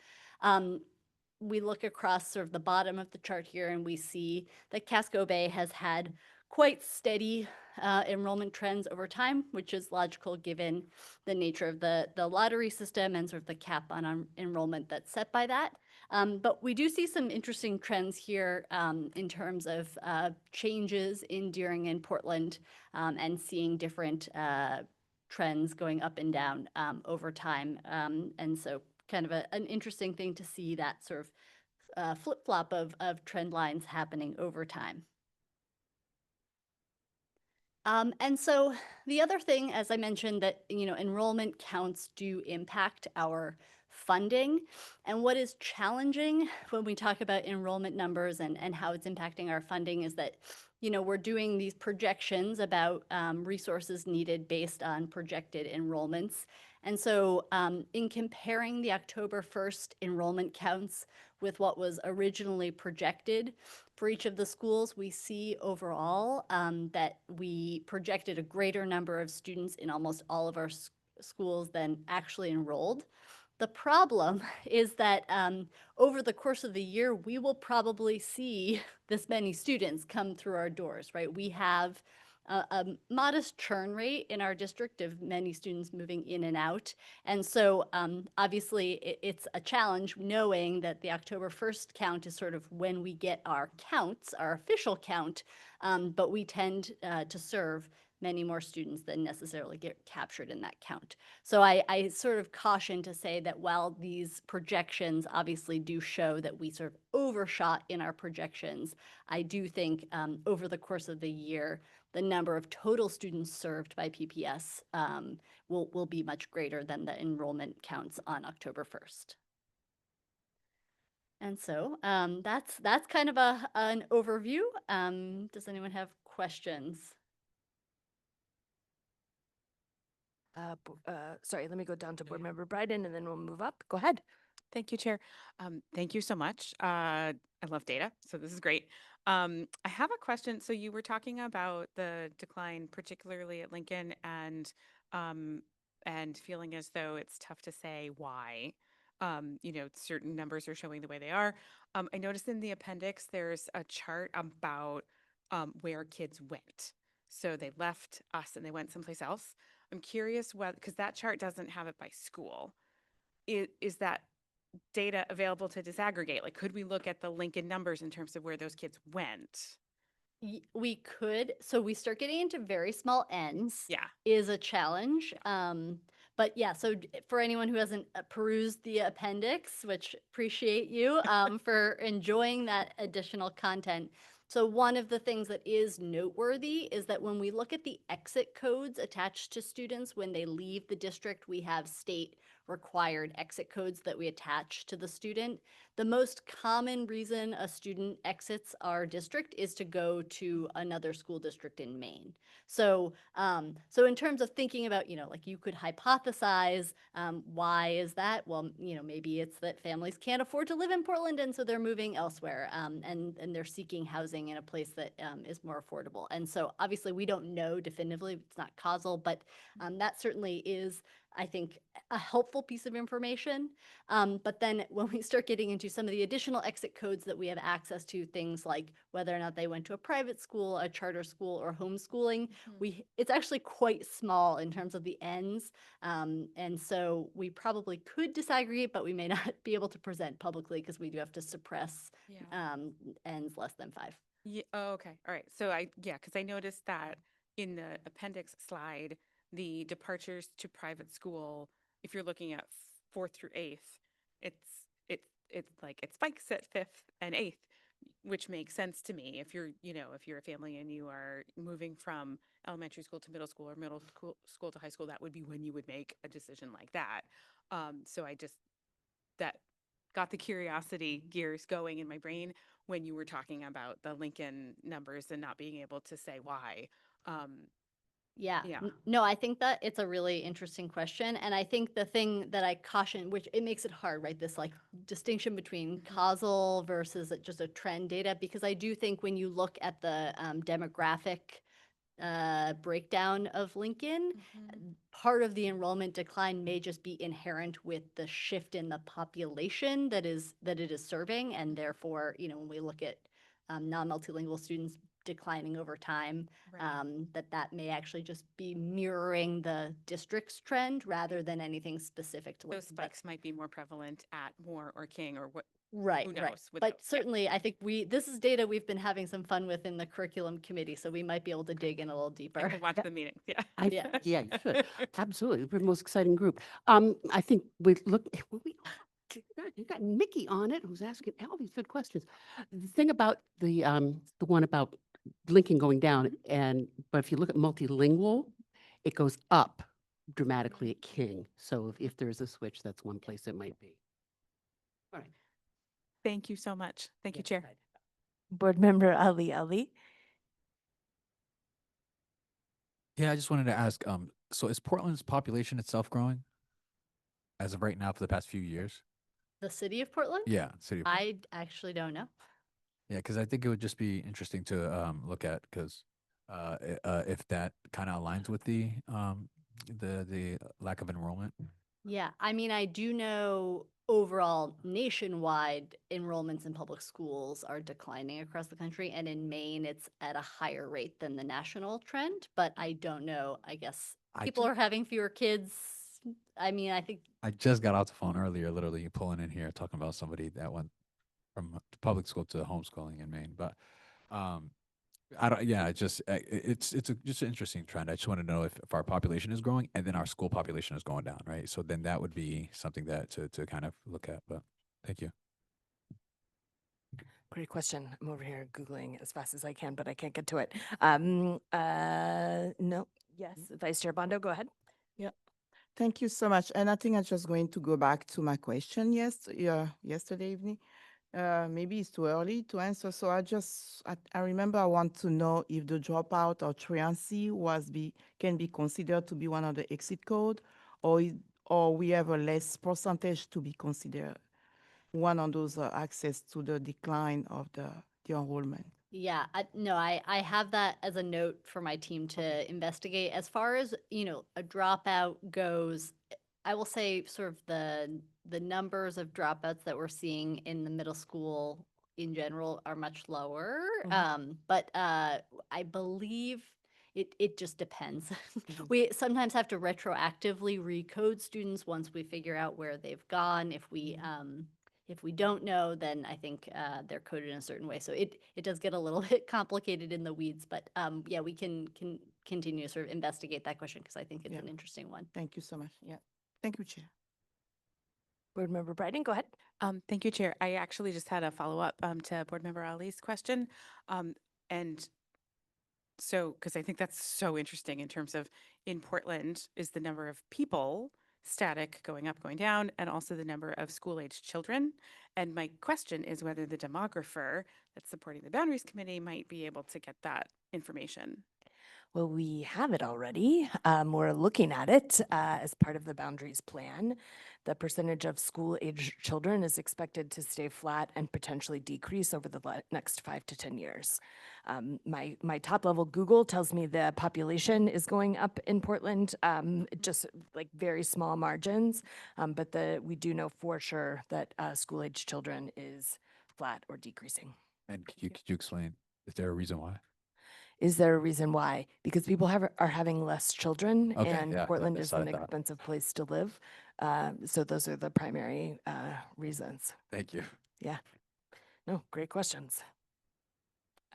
we look across sort of the bottom of the chart here and we see that Casco Bay has had quite steady enrollment trends over time, which is logical given the nature of the lottery system and sort of the cap on enrollment that's set by that. But we do see some interesting trends here in terms of changes in Deering and Portland and seeing different trends going up and down over time. And so kind of an interesting thing to see that sort of flip-flop of trend lines happening over time. And so the other thing, as I mentioned, that enrollment counts do impact our funding. And what is challenging when we talk about enrollment numbers and how it's impacting our funding is that we're doing these projections about resources needed based on projected enrollments. And so in comparing the October 1st enrollment counts with what was originally projected for each of the schools, we see overall that we projected a greater number of students in almost all of our schools than actually enrolled. The problem is that over the course of the year, we will probably see this many students come through our doors, right? We have a modest churn rate in our district of many students moving in and out. And so obviously it's a challenge knowing that the October 1st count is sort of when we get our counts, our official count, but we tend to serve many more students than necessarily get captured in that count. So I sort of caution to say that while these projections obviously do show that we sort of overshot in our projections, I do think over the course of the year, the number of total students served by PPS will be much greater than the enrollment counts on October 1st. And so that's kind of an overview. Does anyone have questions? Sorry, let me go down to Board Member Bryden and then we'll move up. Go ahead. Thank you, Chair. Thank you so much. I love data, so this is great. I have a question. So you were talking about the decline, particularly at Lincoln, and feeling as though it's tough to say why. Certain numbers are showing the way they are. I noticed in the appendix there's a chart about where kids went. So they left us and they went someplace else. I'm curious whether, because that chart doesn't have it by school. Is that data available to disaggregate? Like, could we look at the Lincoln numbers in terms of where those kids went? We could. So we start getting into very small n's. Yeah. Is a challenge. But yeah, so for anyone who hasn't perused the appendix, which appreciate you for enjoying that additional content. So one of the things that is noteworthy is that when we look at the exit codes attached to students when they leave the district, we have state required exit codes that we attach to the student. The most common reason a student exits our district is to go to another school district in Maine. So, so in terms of thinking about, like you could hypothesize, why is that? Well, maybe it's that families can't afford to live in Portland, and so they're moving elsewhere, and they're seeking housing in a place that is more affordable. And so, obviously, we don't know definitively; it's not causal, but that certainly is, I think, a helpful piece of information. But then when we start getting into some of the additional exit codes that we have access to, things like whether or not they went to a private school, a charter school, or homeschooling, it's actually quite small in terms of the ends. And so we probably could disaggregate, but we may not be able to present publicly because we do have to suppress ends less than 5. Yeah. Oh, okay. All right. So because I noticed that in the appendix slide, the departures to private school, if you're looking at 4th through 8th, it's like it spikes at 5th and 8th, which makes sense to me. If you're a family and you are moving from elementary school to middle school or middle school to high school, that would be when you would make a decision like that. So that got the curiosity gears going in my brain when you were talking about the Lincoln numbers and not being able to say why. Yeah. No, I think that it's a really interesting question. And I think the thing that I caution, which it makes it hard, right? This like distinction between causal versus just a trend data, because I do think when you look at the demographic breakdown of Lincoln, part of the enrollment decline may just be inherent with the shift in the population that it is serving. And therefore, when we look at non-multilingual students declining over time, that may actually just be mirroring the district's trend rather than anything specific to those spikes might be more prevalent at Moore or King or what. Right, who knows right. with But those. certainly, I think this is data we've been having some fun with in the curriculum committee, so we might be able to dig in a little I deeper. can watch the meetings. Yeah. Yeah. Yeah, you should. Absolutely. We're the most exciting group. I think we you got Mickey on it, who's asking all these good questions. The thing about the one about Lincoln going down, but if you look at multilingual, it goes up dramatically at King. So if there's a switch, that's one place it might be. All right. Thank you so much. Thank you, Chair. Board Member Ali. Yeah, I just wanted to ask, so is Portland's population itself growing as of right now for the past few years? The city of Portland? Yeah, city of Portland. I actually don't know. Yeah, because I think it would just be interesting to look at because if that kind of aligns with the lack of enrollment. Yeah, I mean, I do know overall nationwide enrollments in public schools are declining across the country, and in Maine, it's at a higher rate than the national trend. But I don't know. I guess people are having fewer kids. I mean, I think I just got off the phone earlier, literally pulling in here, talking about somebody that went from public school to homeschooling in Maine. But um, I don't. Yeah, just an interesting trend. I just want to know if our population is growing and then our school population is going down, right? So then that would be something that to kind of look at. But thank you. Great question. I'm over here Googling as fast as I can, but I can't get to it. No, yes, Vice Chair Bondo, go ahead. Yeah. Thank you so much. And I think I'm just going to go back to my question yesterday evening. Maybe it's too early to answer. So I remember I want to know if the dropout or truancy can be considered to be one of the exit code, or we have a less percentage to be considered one of those access to the decline of the enrollment. yeah, no, I have that as a note for my team to investigate. As far as, a dropout goes, I will say sort of the numbers of dropouts that we're seeing in the middle school in general are much lower. But I believe it just depends. We sometimes have to retroactively recode students once we figure out where they've gone. If we don't know, then I think they're coded in a certain way. So it does get a little bit complicated in the weeds, but yeah, we can continue to sort of investigate that question because I think it's an interesting one. Thank you so much. Yeah. Thank you, Chair. Board Member Bryden, go ahead. Thank you, Chair. I actually just had a follow-up to Board Member Ali's question. And so, because I think that's so interesting in terms of in Portland, is the number of people static, going up, going down, and also the number of school-aged children. And my question is whether the demographer that's supporting the Boundaries Committee might be able to get that information. Well, we have it already. We're looking at it as part of the Boundaries Plan. The percentage of school-aged children is expected to stay flat and potentially decrease over the next 5 to 10 years. My top-level Google tells me the population is going up in Portland, just like very small margins, but we do know for sure that school-aged children is flat or decreasing. And could you explain? Is there a reason why? Is there a reason why? Because people are having less children, Okay, and yeah, Portland that's is what an I thought. expensive place to live. So those are the primary reasons. Thank you. Yeah. No, great questions.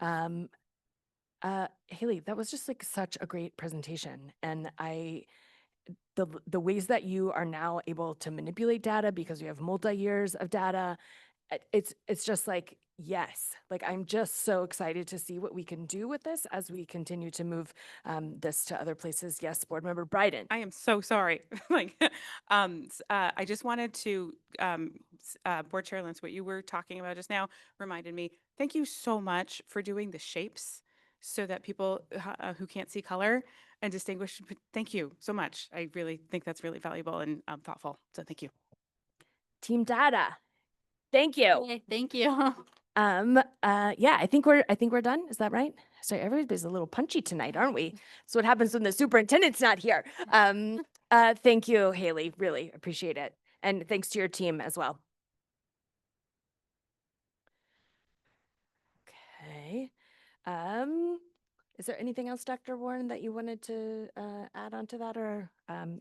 Haley, that was just like such a great presentation, and the ways that you are now able to manipulate data because you have multi-years of data, it's just like, yes, like I'm just so excited to see what we can do with this as we continue to move this to other places. Yes, Board Member Bryden. I am so sorry. I just wanted to, Board Chair Lentz, what you were talking about just now reminded me, thank you so much for doing the shapes so that people who can't see color and distinguish, thank you so much. I really think that's really valuable and thoughtful. So thank you. Team Data. Thank you. Okay, thank you. Yeah, I think we're done. Is that right? Sorry, everybody's a little punchy tonight, aren't we? That's what happens when the superintendent's not here. Thank you, Haley. Really appreciate it. And thanks to your team as well. Okay. Is there anything else, Dr. Warren, that you wanted to add on to that, or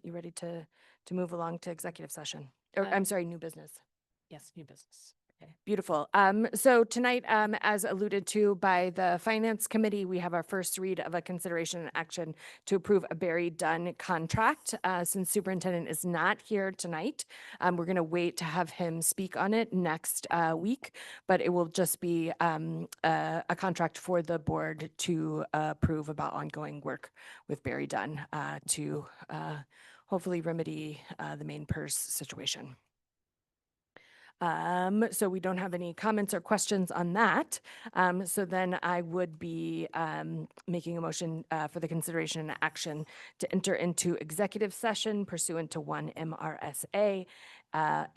you ready to move along to executive session? Or I'm sorry, new business. Yes, new business. Okay, beautiful. So tonight, as alluded to by the Finance Committee, we have our first read of a consideration and action to approve a Barry Dunn contract. Since Superintendent is not here tonight, we're going to wait to have him speak on it next week, but it will just be a contract for the board to approve about ongoing work with Barry Dunn to hopefully remedy the main purse situation. So we don't have any comments or questions on that. So then I would be making a motion for the consideration and action to enter into executive session pursuant to 1 MRSA 1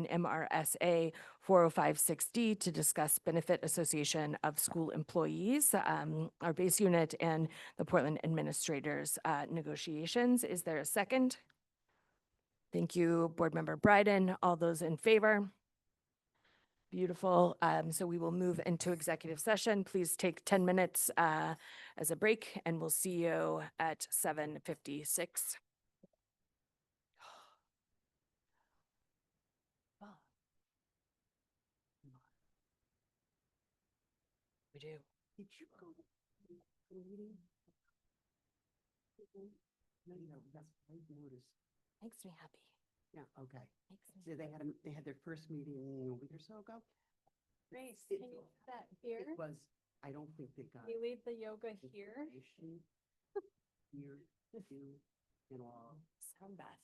MRSA 4056D to discuss benefit association of school employees, our base unit, and the Portland administrators negotiations. Is there a second? Thank you, Board Member Bryden. All those in favor? Beautiful. So we will move into executive session. Please take 10 minutes as a break, and we'll see you at 7:56. We do. Did you go to the meeting? No, that's, I noticed. Makes me happy. Yeah, okay. Makes me So they had their first meeting a week or so ago? Grace, It- can you put that here? It was, I don't think they got. You leave the yoga here? information Here, too, and all. Sound bad.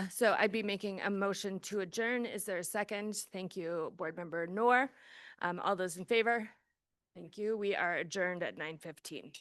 So I'd be making a motion to adjourn. Is there a second? Thank you, Board Member Noor. All those in favor? Thank you. We are adjourned at 9:15.